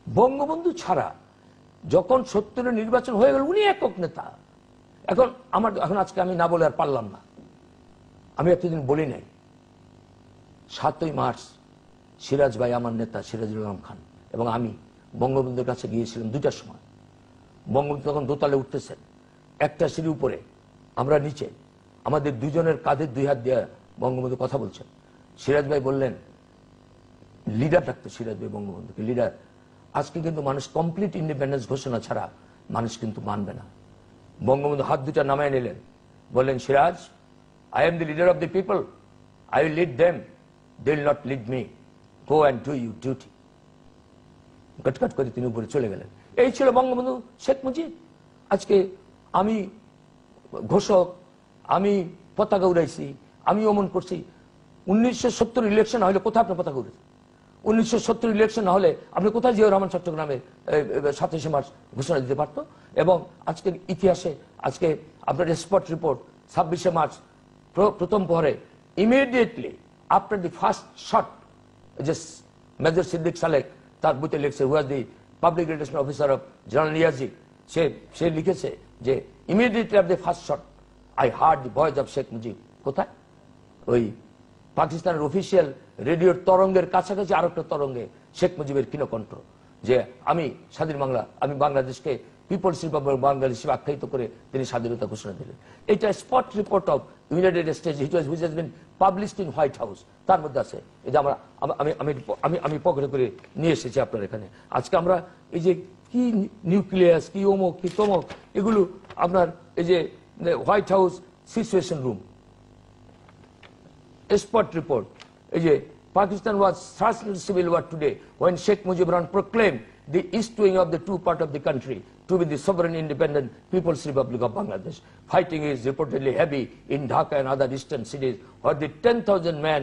বঙ্গবন্ধু ছাড়া যখন ৭০-এর নির্বাচন হয়ে গেল উনি একক নেতা। এখন আজকে আমি না বলে আর পারলাম না, আমি এতদিন বলি নাই। ৭ই মার্চ সিরাজ ভাই, আমার নেতা সিরাজুল আলম খান এবং আমি বঙ্গবন্ধুর কাছে গিয়েছিলাম 2টার সময়। বঙ্গবন্ধু তখন দোতলায় উঠতেছেন, একটা সিঁড়ি উপরে, আমরা নিচে, আমাদের দুজনের কাঁধে 2 হাত দিয়ে বঙ্গবন্ধু কথা বলছেন। সিরাজ ভাই বললেন, লিডার ডাকতো সিরাজ ভাই বঙ্গবন্ধুকে, লিডার, আজকে কিন্তু মানুষ কমপ্লিট ইন্ডিপেন্ডেন্স ঘোষণা ছাড়া মানুষ কিন্তু মানবে না। বঙ্গবন্ধু হাত 2টা নামায় নিলেন, বললেন, Siraj, I am the leader of the people, I will lead them, they will not lead me, go and do your duty. কটকট করে তিনি উপরে চলে গেলেন। এই ছিল বঙ্গবন্ধু শেখ মুজিব। আজকে আমি ঘোষক, আমি পতাকা উড়াইছি, আমি অমন করছি। 1970 ইলেকশন না হলে কোথায় আপনি পতাকা উড়েছেন? 1970 ইলেকশন না হলে আপনি কোথায় জিয়াউর রহমান চট্টগ্রামে 27শে মার্চ ঘোষণা দিতে পারতো? এবং আজকের ইতিহাসে আজকে আপনার স্পট রিপোর্ট 26শে মার্চ প্রথম প্রহরে immediately after the first shot, যে মেজর সিদ্দিক সালেক তার বইতে লিখছে, who was the public relation officer of general Niazi, সে লিখেছে যে immediately after the first shot I heard the voice of Sheikh Mujib. কোথায়? ওই পাকিস্তানের অফিসিয়াল রেডিওর তরঙ্গের কাছাকাছি আরেকটা তরঙ্গে শেখ মুজিবের কিনকণ্ঠ, যে আমি স্বাধীন বাংলা, আমি বাংলাদেশকে পিপলস রিপাবলিক বাংলাদেশ হিসেবে আখ্যায়িত করে তিনি স্বাধীনতা ঘোষণা দিলেন। এটা spot report of United states which has been published in white house, তার মধ্যে আছে। এই যে আমি পকেটে করে নিয়ে এসেছি আপনার এখানে। আজকে আমরা এই যে কি নিউক্লিয়াস, কি অমুক, কি তমক, এগুলো আপনার এই যে white house situation room spot report. Pakistan was thrust into civil war today when Sheikh Mujibur Rahman proclaimed the east wing of the two part of the country to be the sovereign independent People's Republic of Bangladesh. Fighting is reportedly heavy in Dhaka and other eastern cities where the 10,000 man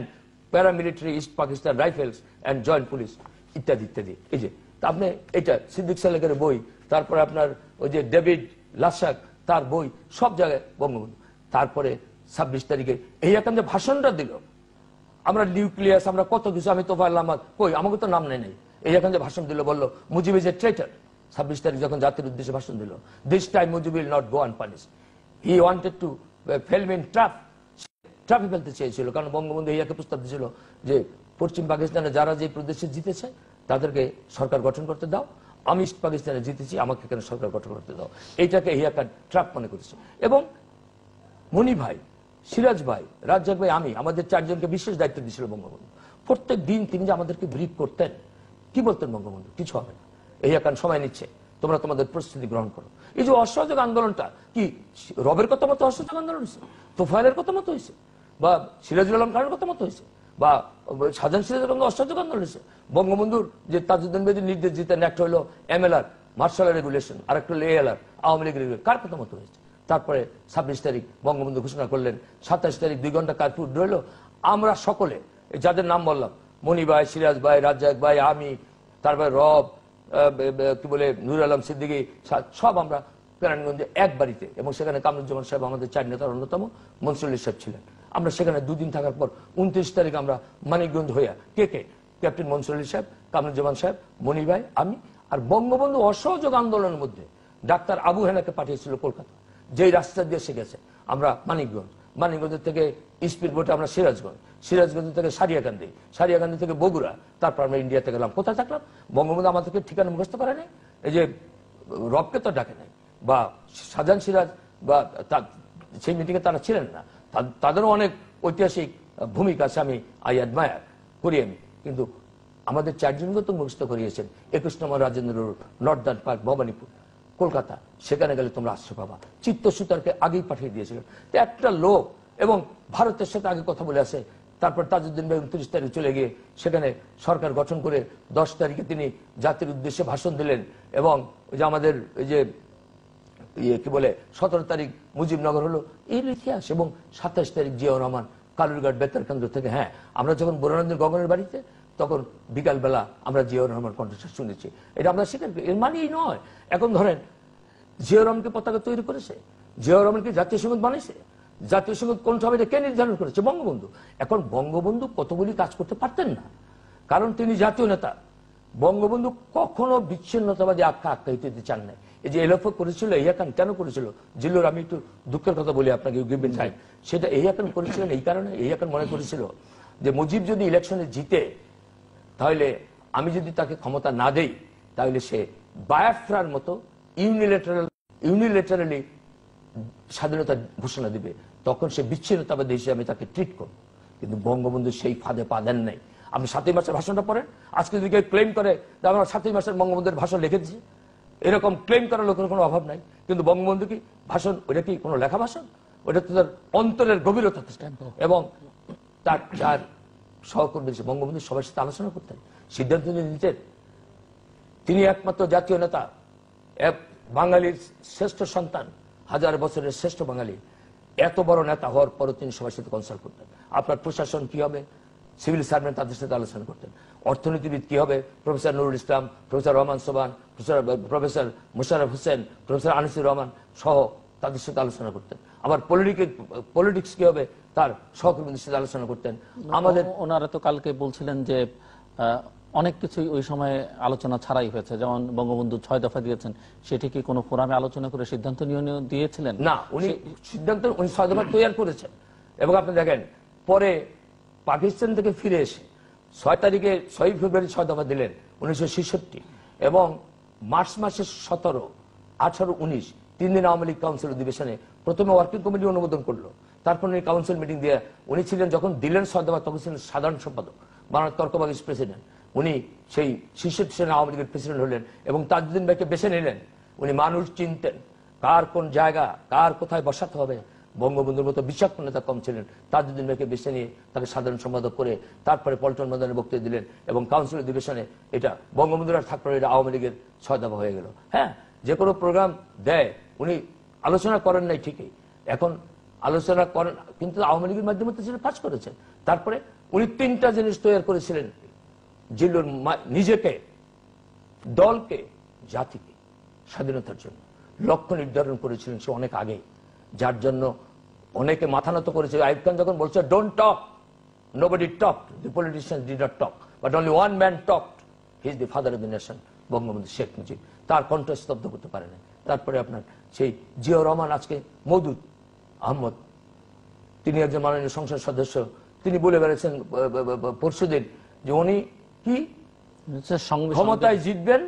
paramilitary East Pakistan Rifles and joint police ইত্যাদি ইত্যাদি। এই যে আপনি এটা সিদ্দিক সালেকের বই, তারপরে আপনার ওই যে ডেভিড লাসাক তার বই, সব জায়গায় বঙ্গবন্ধু। তারপরে 26 তারিখে এই এখান যে ভাষণটা দিল, আমরা নিউক্লিয়াস, আমরা কত কিছু, আমি তোফায়েল আহমদ কই, আমাকে তো নাম নেই। এই এখান যে ভাষণ দিল, বললো মুজিব ইজ এ ট্রেটার। 26 তারিখ যখন জাতির উদ্দেশ্যে ভাষণ দিল, this time Mujib will not go unpunished, he wanted to fell me in ট্রাফে ফেলতে চেয়েছিল। কারণ বঙ্গবন্ধু এই একে প্রস্তাব দিয়েছিল যে পশ্চিম পাকিস্তানে যারা যে প্রদেশে জিতেছে তাদেরকে সরকার গঠন করতে দাও, আমি ইস্ট পাকিস্তানে জিতেছি, আমাকে কেন সরকার গঠন করতে দাও। এইটাকে হিয়াকার ট্রাপ মনে করেছে। এবং মনি ভাই, সিরাজ ভাই, রাজ্জাক ভাই, আমি, আমাদের 4 জনকে বিশেষ দায়িত্ব দিয়েছিল বঙ্গবন্ধু। প্রত্যেক দিন তিনি যে আমাদেরকে ব্রিফ করতেন, কি বলতেন বঙ্গবন্ধু, কিছু হবে না, এই এখন সময় নিচ্ছে, তোমরা তোমাদের প্রস্তুতি গ্রহণ করো। এই যে অসহযোগ আন্দোলনটা কি রবের কথা মতো অসহযোগ আন্দোলন হয়েছে, তোফায়েলের কথা মতো হয়েছে, বা সিরাজুল আলম খানের কথা মতো হয়েছে, বা শাহজাহান সিরাজের অসহযোগ আন্দোলন হয়েছে? বঙ্গবন্ধুর যে তাজউদ্দিন বেদির নির্দেশ দিতেন, একটা হলো MLR মার্শাল রেগুলেশন, আর একটা হলো ALR আওয়ামী লীগ রেগুলেশন, কার কথা মতো হয়েছে? তারপরে 26 তারিখ বঙ্গবন্ধু ঘোষণা করলেন, 27 তারিখ 2 ঘন্টা কারফিউ রইল। আমরা সকলে যাদের নাম বললাম, মনি ভাই, সিরাজ ভাই, রাজ্জাক ভাই, আমি, তারপরে রব, কি বলে নুর আলম সিদ্দিকী, সব আমরা কেরানীগঞ্জে এক বাড়িতে, এবং সেখানে কামরুজ্জামান সাহেব আমাদের 4 নেতার অন্যতম, মনসুর সাহেব ছিলেন। আমরা সেখানে 2 দিন থাকার পর 29 তারিখ আমরা মানিকগঞ্জ হইয়া কে ক্যাপ্টেন মনসুর সাহেব, কামরুজ্জামান সাহেব, মনি ভাই, আমি, আর বঙ্গবন্ধু অসহযোগ আন্দোলনের মধ্যে ডাক্তার আবু হেনাকে পাঠিয়েছিল কলকাতা, যেই রাস্তা দিয়ে সে গেছে। আমরা মানিকগঞ্জ থেকে স্পিড বোটে আমরা সিরাজগঞ্জ থেকে সারিয়াকান্দি থেকে বগুড়া, তারপর আমরা ইন্ডিয়াতে গেলাম। কোথায় থাকলাম? বঙ্গবন্ধু আমাদেরকে ঠিকানা মুখস্থ করে নাই, এই যে রবকে তো ডাকে নাই, বা শাহজাহান সিরাজ বা সেই মিটিংয়ে তারা ছিলেন না, তাদেরও অনেক ঐতিহাসিক ভূমিকা আছে, আমি আই অ্যাডমায়ার করি আমি। কিন্তু আমাদের 4 জনকে তো মুখস্থ করিয়েছেন 21 নম্বর Rajendra road, northern park, Bhowanipore, Kolkata. সেখানে গেলে তোমরা আশ্রয় পাবা। চিত্তসুতারকে আগেই পাঠিয়ে দিয়েছিলেন। তো একটা লোক, এবং ভারতের সাথে আগে কথা বলে আসে, তারপর তাজউদ্দিন ভাই 29 তারিখ চলে গিয়ে সেখানে সরকার গঠন করে 10 তারিখে তিনি জাতির উদ্দেশ্যে ভাষণ দিলেন। এবং ওই যে আমাদের ওই যে কি বলে 17 তারিখ মুজিবনগর হলো, এই ইতিহাস। এবং 27 তারিখ জিয়াউর রহমান কালুরঘাট বেতার কেন্দ্র থেকে, হ্যাঁ, আমরা যখন বোরানন্দের গগনের বাড়িতে, তখন বিকালবেলা আমরা জিয়াউর রহমান কণ্ঠস্বর শুনেছি। এটা আমরা স্বীকার করি, এর মানেই নয়। এখন ধরেন জিয়াউর রহমানকে পতাকা তৈরি করেছে, জিয়াউর রহমানকে জাতীয় সঙ্গীত বানাইছে, জাতীয় সঙ্গীত কোনটা হবে এটা কে নির্ধারণ করেছে? বঙ্গবন্ধু। এখন বঙ্গবন্ধু কতগুলি কাজ করতে পারতেন না, কারণ তিনি জাতীয় নেতা, বঙ্গবন্ধু কখনো বিচ্ছিন্নতাবাদী আখ্যায়িত হতে চান না। এই যে এলএফও করেছিল, ইয়াকান কেন করেছিল? জিল্লুর, আমি একটু দুঃখের কথা বলি আপনাকে, গিভেন টাইম, সেটা ইয়াকান করেছিলেন এই কারণে, ইয়াকান মনে করেছিল যে মুজিব যদি ইলেকশনে জিতে, তাহলে আমি যদি তাকে ক্ষমতা না দেই, তাহলে সে বায়াফ্রার মতো ইউনিলেটারালি স্বাধীনতা ঘোষণা দিবে, তখন সে বিচ্ছিন্নতাবাদী হিসেবে আমি তাকে ট্রিট করব। কিন্তু বঙ্গবন্ধু সেই ফাঁদে পা দেন নাই। আপনি 7ই মার্চের ভাষণটা পড়েন, আজকে যদি কেউ ক্লেম করে যে আমরা 7ই মার্চের বঙ্গবন্ধুর ভাষণ লিখেছি, এরকম ক্লেম করার লোকের কোনো অভাব নাই। কিন্তু বঙ্গবন্ধু কি ভাষণ, ওটা কি কোনো লেখা ভাষণ? ওটা তো তার অন্তরের গভীরতা এবং তার সহকর্মী বঙ্গবন্ধু সবার সাথে আলোচনা করতেন, সিদ্ধান্ত নিতেন। তিনি একমাত্র জাতীয় নেতা, বাঙালির শ্রেষ্ঠ সন্তান, 1000 বছরের শ্রেষ্ঠ বাঙালি, এত বড় নেতা হওয়ার পরও তিনি সবার সাথে কনসাল্ট করতেন। আপনার প্রশাসন কি হবে, সিভিল সার্ভেন্ট, তাদের সাথে আলোচনা করতেন। অর্থনীতিবিদ কি হবে, প্রফেসর নুরুল ইসলাম, প্রফেসর রহমান সোবান, প্রফেসর মুশারফ হোসেন, প্রফেসর আনিসুর রহমান সহ তাদের সাথে আলোচনা করতেন। আবার পলিটিক্স কি হবে, তার সহকর্মীদের সাথে আলোচনা করতেন। আমাদের ওনারা তো কালকে বলছিলেন যে অনেক কিছুই ওই সময় আলোচনা ছাড়াই হয়েছে, যেমন বঙ্গবন্ধু 6 দফা দিয়েছেন, সেটি কি কোনো ফোরামে আলোচনা করে সিদ্ধান্ত দিয়েছিলেন? না, উনি 6 দফা তৈরি করেছেন। এবং আপনি দেখেন, পরে পাকিস্তান থেকে ফিরে এসে 6 ফেব্রুয়ারি 6 দফা দিলেন 1966, এবং মার্চ মাসের 17, 18, 19 3 দিন আওয়ামী লীগ কাউন্সিল অধিবেশনে প্রথমে ওয়ার্কিং কমিটি অনুমোদন করলো। তারপর উনি কাউন্সিল মিটিং দিয়ে, উনি ছিলেন যখন দিলেন 6 দফা, তখন ছিলেন সাধারণ সম্পাদক, বাংলার তর্কবাগীশ প্রেসিডেন্ট। উনি সেই 66 সালে আওয়ামী লীগের প্রেসিডেন্ট হলেন এবং তাজউদ্দিন ভাইকে বেছে নিলেন। উনি মানুষ চিনতেন, কার কোন জায়গা, কার কোথায় বসাতে হবে। বঙ্গবন্ধুর মতো বিচক্ষণ নেতা কম ছিলেন। তাজউদ্দিন ভাইকে বেছে নিয়ে তাকে সাধারণ সম্পাদক করে তারপরে পল্টন ময়দানে বক্তব্য দিলেন এবং কাউন্সিল অধিবেশনে এটা বঙ্গবন্ধুর আর থাকলো, এটা আওয়ামী লীগের 6 দফা হয়ে গেল। হ্যাঁ, যে কোনো প্রোগ্রাম দেয়, উনি আলোচনা করেন নাই ঠিকই, এখন আলোচনা করেন, কিন্তু আওয়ামী লীগের মাধ্যমে তো পাস করেছেন। তারপরে উনি 3টা জিনিস তৈরি করেছিলেন, জিল্লুর নিজেকে, দলকে, জাতিকে স্বাধীনতার জন্য লক্ষ্য নির্ধারণ করেছিলেন সে অনেক আগে, যার জন্য অনেকে মাথা নত করেছে। আইয়ুব খান যখন বলছে don't talk, nobody talked, the politicians did not talk, but only one man talked, he is the father of the nation, Bangabandhu Sheikh Mujib. তার কণ্ঠ স্তব্ধ করতে পারে না। তারপরে আপনার সেই জিয়াউর রহমান, আজকে মওদুদ আহমদ, তিনি একজন মাননীয় সংসদ সদস্য, তিনি বলে বেড়েছেন পরশুদিন যে উনি কি ক্ষমতায় জিতবেন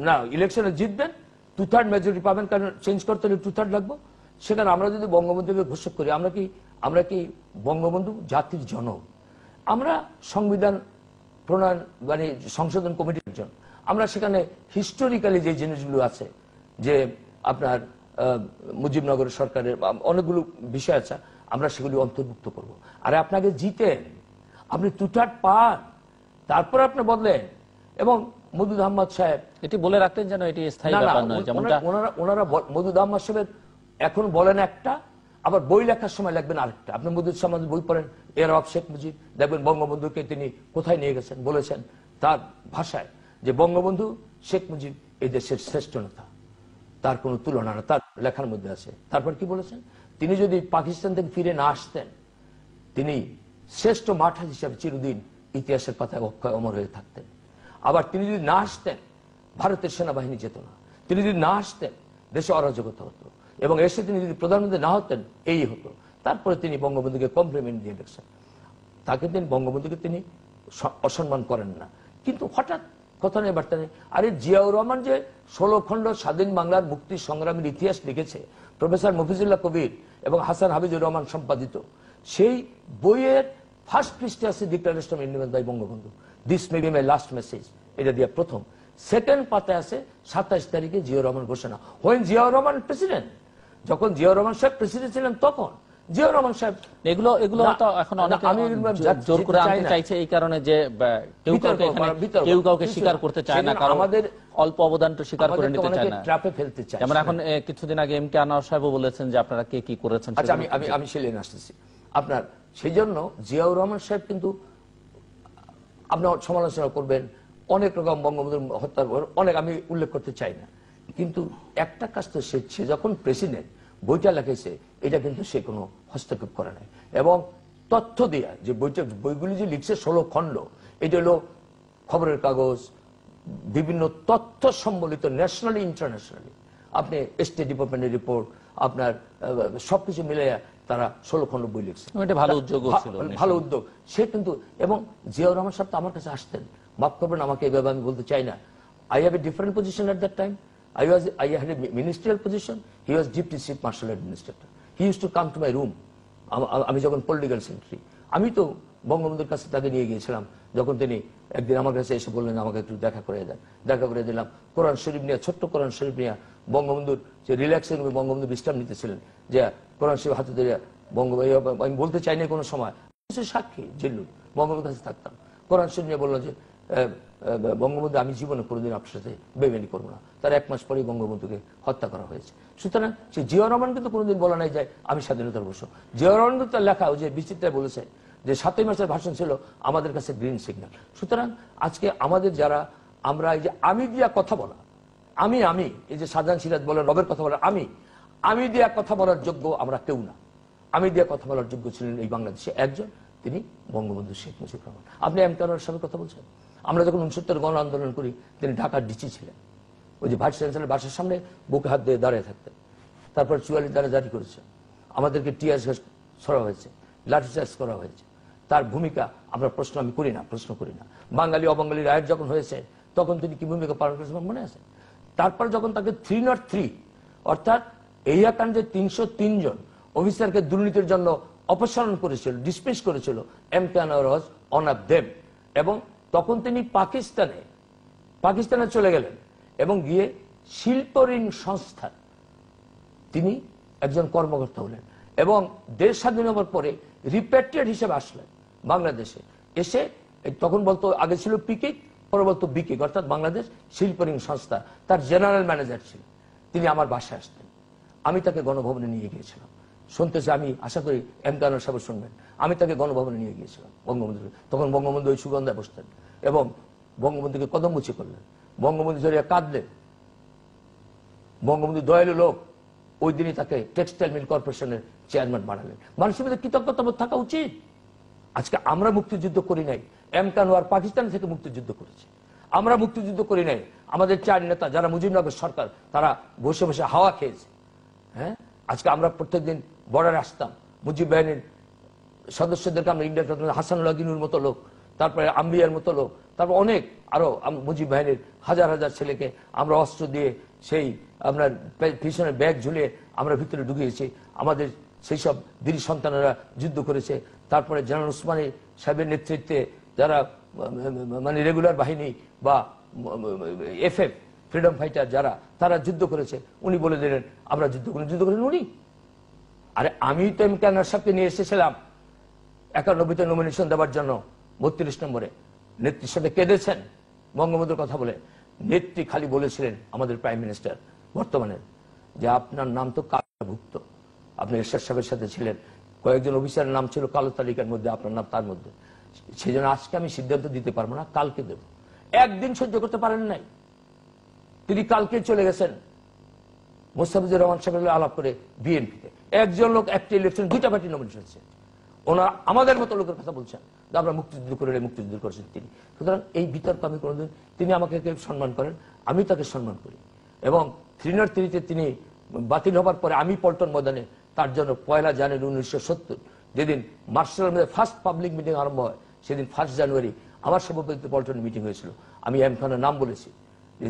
না, ইলেকশনে জিতবেন, 2/3 মেজরিটি পাবেন, কারণ চেঞ্জ করতে হলে 2/3 লাগবে। সেখানে আমরা যদি বঙ্গবন্ধুকে ঘোষণা করি, আমরা কি বঙ্গবন্ধু জাতির জনক, আমরা সংবিধান প্রণয়ন মানে সংশোধন কমিটির জন্য, আমরা সেখানে হিস্টোরিক্যালি যে জিনিসগুলো আছে, যে আপনার মুজিবনগর সরকারের অনেকগুলো বিষয় আছে, আমরা সেগুলি অন্তর্ভুক্ত করব। আর আপনাকে জিতেন, আপনি 2/3 পান, তারপর আপনি বদলেন। এবং মওদুদ আহমদ সাহেব এটি বলে রাখতেন যেন এটি স্থায়ী ব্যাপার নয়, যেমনটা ওনারা মওদুদ আহমদ সাহেব এখন বলেন একটা, আবার বই লেখার সময় লিখবেন আরেকটা। আপনি মওদুদ সাহেব বই পড়েন, এর অফ শেখ মুজিব, দেখবেন বঙ্গবন্ধুকে তিনি কোথায় নিয়ে গেছেন, বলেছেন তার ভাষায় যে বঙ্গবন্ধু শেখ মুজিব এই দেশের শ্রেষ্ঠ নেতা, তার কোনো তুলনা না, তার লেখার মধ্যে আছে। তারপর কি বলেছেন, তিনি যদি পাকিস্তান থেকে ফিরে না আসতেন, তিনি শ্রেষ্ঠ মাঠাল হিসাবে চিরদিন ইতিহাসের পাতায় অক্ষয় অমর হয়ে থাকতেন। আবার তিনি যদি না আসতেন, ভারতের সেনাবাহিনী যেত না। তিনি যদি না আসতেন, দেশে অরাজকতা হতো, এবং এসে তিনি যদি প্রধানমন্ত্রী না হতেন, এই হতো। তারপরে তিনি বঙ্গবন্ধুকে কমপ্লিমেন্ট দিয়ে দেখছেন, তাকে তিনি বঙ্গবন্ধুকে তিনি অসম্মান করেন না। কিন্তু হঠাৎ কথা নেই, বার্তা নেই। আরে জিয়াউর রহমান যে 16 খণ্ড স্বাধীন বাংলার মুক্তি সংগ্রামের ইতিহাস লিখেছে, প্রফেসর মফিজুল্লাহ কবির এবং হাসান হাবিজুর রহমান সম্পাদিত, সেই বইয়ের ফার্স্ট পৃষ্ঠে আছে declaration of independence by Bangabandhu, this may be my last message, এটা দিয়ে প্রথম। সেকেন্ড পাতায় আছে 27 তারিখে জিয়াউর রহমান ঘোষণা, হোয়েন জিয়াউর রহমান প্রেসিডেন্ট, যখন জিয়াউর রহমান সাহেব প্রেসিডেন্ট ছিলেন তখন জিয়াউর রহমান সাহেব। এগুলো তো এখন অনেকে জোর করে আনতে চাইছে এই কারণে যে কেউ কাউকে স্বীকার করতে চায় না, কারণ আমাদের অল্প অবদানটা স্বীকার করে নিতে চায় না, ট্র্যাপে ফেলতে চায়। যেমন এখন কিছুদিন আগে এম কে আনোয়ার সাহেব বলেছেন যে আপনারা কে কি করেছেন। আচ্ছা, আমি সেলেন আসতেছি আপনার। সেই জন্য জিয়াউর রহমান সাহেব কিন্তু আপনার সমালোচনা করবেন অনেক রকম, বঙ্গবন্ধুর হত্যার অনেক, আমি উল্লেখ করতে চাই না, কিন্তু একটা কাজ তো সে যখন প্রেসিডেন্ট বইটা লেখেছে, এটা কিন্তু সে কোনো হস্তক্ষেপ করে নাই। এবং তথ্য দেয়া যে বইগুলি যে লিখছে 16 খণ্ড, এটা হলো খবরের কাগজ, বিভিন্ন তথ্য সম্বলিত ন্যাশনালি ইন্টারন্যাশনালি, আপনি স্টেট ডিপার্টমেন্টের রিপোর্ট, আপনার সবকিছু মিলে তারা 16 খণ্ড বই লিখছে। ভালো উদ্যোগ ছিল, ভালো উদ্যোগ। সে কিন্তু, এবং জিয়াউর রহমান সাহেব তো আমার কাছে আসতেন, মাফ করবেন আমাকে এভাবে আমি বলতে চাই না, I have a different position at that time. I had a ministerial position. He was deputy chief marshal administrator. He used to come to my room. আমি যখন পলিটিক্যাল সেক্রেটারি, আমি তো বঙ্গবন্ধুর কাছে তাকে নিয়ে গিয়েছিলাম, যখন তিনি একদিন আমার কাছে এসে বললেন আমাকে একটু দেখা করে দেন। দেখা করে দিলাম, কোরআন শরীফ নিয়ে, ছোট্ট কোরআন শরীফ নিয়ে বঙ্গবন্ধুর যে রিল্যাক্সিং রুমে বঙ্গবন্ধু বিশ্রাম নিতেছিলেন, যে কোরআন শরীফ হাতে ধরে বঙ্গবন্ধু, আমি বলতে চাই না কোনো সময়, সাক্ষী জিল্লুর বঙ্গবন্ধুর কাছে থাকতাম, কোরআন শরীফ নিয়ে বললো যে বঙ্গবন্ধু আমি জীবনে কোনোদিন আপনার সাথে বেমেনি করবো না। তার 1 মাস পরেই বঙ্গবন্ধুকে হত্যা করা হয়েছে। সুতরাং সে জিয়াউর রহমান কিন্তু কোনোদিন বলা নাই যায় আমি স্বাধীনতার বর্ষ। জিয়াউর রহমান কিন্তু তার লেখা, ওই যে বিচিত্রায় বলেছে যে 7ই মার্চের ভাষণ ছিল আমাদের কাছে গ্রিন সিগন্যাল। সুতরাং আজকে আমাদের যারা, আমরা এই যে আমি দিয়া কথা বলা, আমি এই যে শাহজাহান সিরাজ বলেন রবের কথা বলা, আমি দিয়া কথা বলার যোগ্য আমরা কেউ না। আমি দিয়া কথা বলার যোগ্য ছিলেন এই বাংলাদেশে একজন, তিনি বঙ্গবন্ধু শেখ মুজিবুর রহমান। আপনি এম কানোয়ার সাহেবের কথা বলছেন, আমরা যখন 69 গণ আন্দোলন করি তিনি ঢাকার ডিসি ছিলেন, ওই যে ভাইস চ্যান্সেলর বাসার সামনে বুকে হাত দিয়ে দাঁড়িয়ে থাকতেন। তারপর 44 দ্বারা জারি করেছে, আমাদেরকে টিয়ার গ্যাস ছড়া হয়েছে, লাঠিচার্জ করা হয়েছে। তার ভূমিকা আমরা প্রশ্ন করি না। বাঙালি অবাঙালি রায়ের যখন হয়েছে তখন তিনি কি ভূমিকা পালন করেছেন মনে আছে? তারপর যখন তাকে 303 অর্থাৎ এহিয়াকাণ্ডে 303 জন অফিসারকে দুর্নীতির জন্য অপসারণ করেছিল, ডিসমিস করেছিল, M K Anwar was one of them. এবং তখন তিনি পাকিস্তানে চলে গেলেন এবং গিয়ে শিল্পঋণ সংস্থার তিনি একজন কর্মকর্তা হলেন, এবং দেশ স্বাধীন হওয়ার পরে রিপ্যাট্রিয়েট হিসেবে আসলেন বাংলাদেশে। এসে তখন বলতো, আগে ছিল পিকিক, পরে বলতো বিকিক, অর্থাৎ বাংলাদেশ শিল্পঋণ সংস্থা, তার জেনারেল ম্যানেজার ছিলেন। তিনি আমার বাসায় আসতেন, আমি তাকে গণভবনে নিয়ে গিয়েছিলাম। শুনতেছে, আমি আশা করি এম কে আনোয়ার সাহেব শুনবেন, আমি তাকে গণভবনে নিয়ে গিয়েছিলাম বঙ্গবন্ধু। তখন বঙ্গবন্ধু ওই সুগন্ধায় বসতেন এবং বঙ্গবন্ধুকে কদমমুচি করলেন, বঙ্গবন্ধু জড়িয়ে কাঁদলেন। বঙ্গবন্ধু দয়ালু লোক, ওই দিনই তাকে টেক্সটাইল মিল কর্পোরেশনের চেয়ারম্যান বানালেন। মানুষের মধ্যে কৃতজ্ঞতাবোধ থাকা উচিত। আজকে আমরা মুক্তিযুদ্ধ করি নাই, এম কে আনোয়ার পাকিস্তান থেকে মুক্তিযুদ্ধ করেছে। আমরা মুক্তিযুদ্ধ করি নাই, আমাদের 4 নেতা যারা মুজিবনগর সরকার, তারা বসে বসে হাওয়া খেয়েছে। হ্যাঁ, আজকে আমরা প্রত্যেকদিন বর্ডারে আসতাম, মুজিব বাহিনীর সদস্যদেরকে আমরা ইন্ডিয়া, হাসানুল্লাহ গিনুর মতো লোক, তারপরে আম্বিয়ার মতো লোক, তারপর অনেক আরো মুজিব বাহিনীর হাজার হাজার ছেলেকে আমরা অস্ত্র দিয়ে, সেই আপনার পিছনে ব্যাগ ঝুলিয়ে আমরা ভিতরে ঢুকিয়েছি। আমাদের সেই সব বীর সন্তানেরা যুদ্ধ করেছে। তারপরে জেনারেল উসমানী সাহেবের নেতৃত্বে যারা মানে রেগুলার বাহিনী বা এফএফ ফ্রিডম ফাইটার যারা, তারা যুদ্ধ করেছে। উনি বলে দিলেন আমরা যুদ্ধ করেন উনি। আরে আমি তো এম কে আনোয়ার সাহেবকে নিয়ে এসেছিলাম 91তে নমিনেশন দেওয়ার জন্য, 32 নম্বরে নেত্রীর সাথে কেঁদেছেন বঙ্গবন্ধুর কথা বলে। নেত্রী খালি বলেছিলেন, আমাদের প্রাইম মিনিস্টার বর্তমানে, যে আপনার নাম তো কালোভুক্ত, আপনি এরশাদ সাহেবের সাথে ছিলেন, কয়েকজন অফিসারের নাম ছিল কালো তালিকার মধ্যে, আপনার নাম তার মধ্যে। সেই জন্য আজকে আমি সিদ্ধান্ত দিতে পারবো না, কালকে দেব। একদিন সহ্য করতে পারেন নাই, তিনি কালকে চলে গেছেন মোস্তাফিজুর রহমান সাহেবের আলাপ করে বিএনপিতে। একজন লোক একটা ইলেকশন 2টা পার্টি নমিনেশন হচ্ছে, ওনারা আমাদের মতো লোকের কথা বলছেন আমরা মুক্তিযুদ্ধ করে মুক্তিযুদ্ধ করেছেন তিনি। সুতরাং এই বিতর্ক আমি কোনোদিন, তিনি আমাকে সম্মান করেন, আমি তাকে সম্মান করি। এবং 303-তে তিনি বাতিল হবার পরে আমি পল্টন ময়দানে তার জন্য 1 জানুয়ারি 1970 যেদিন মার্শালের মধ্যে ফার্স্ট পাবলিক মিটিং আরম্ভ হয়, সেদিন 1 জানুয়ারি আমার সভাপতিত্বে পল্টনে মিটিং হয়েছিল। আমি এম খানের নাম বলেছি,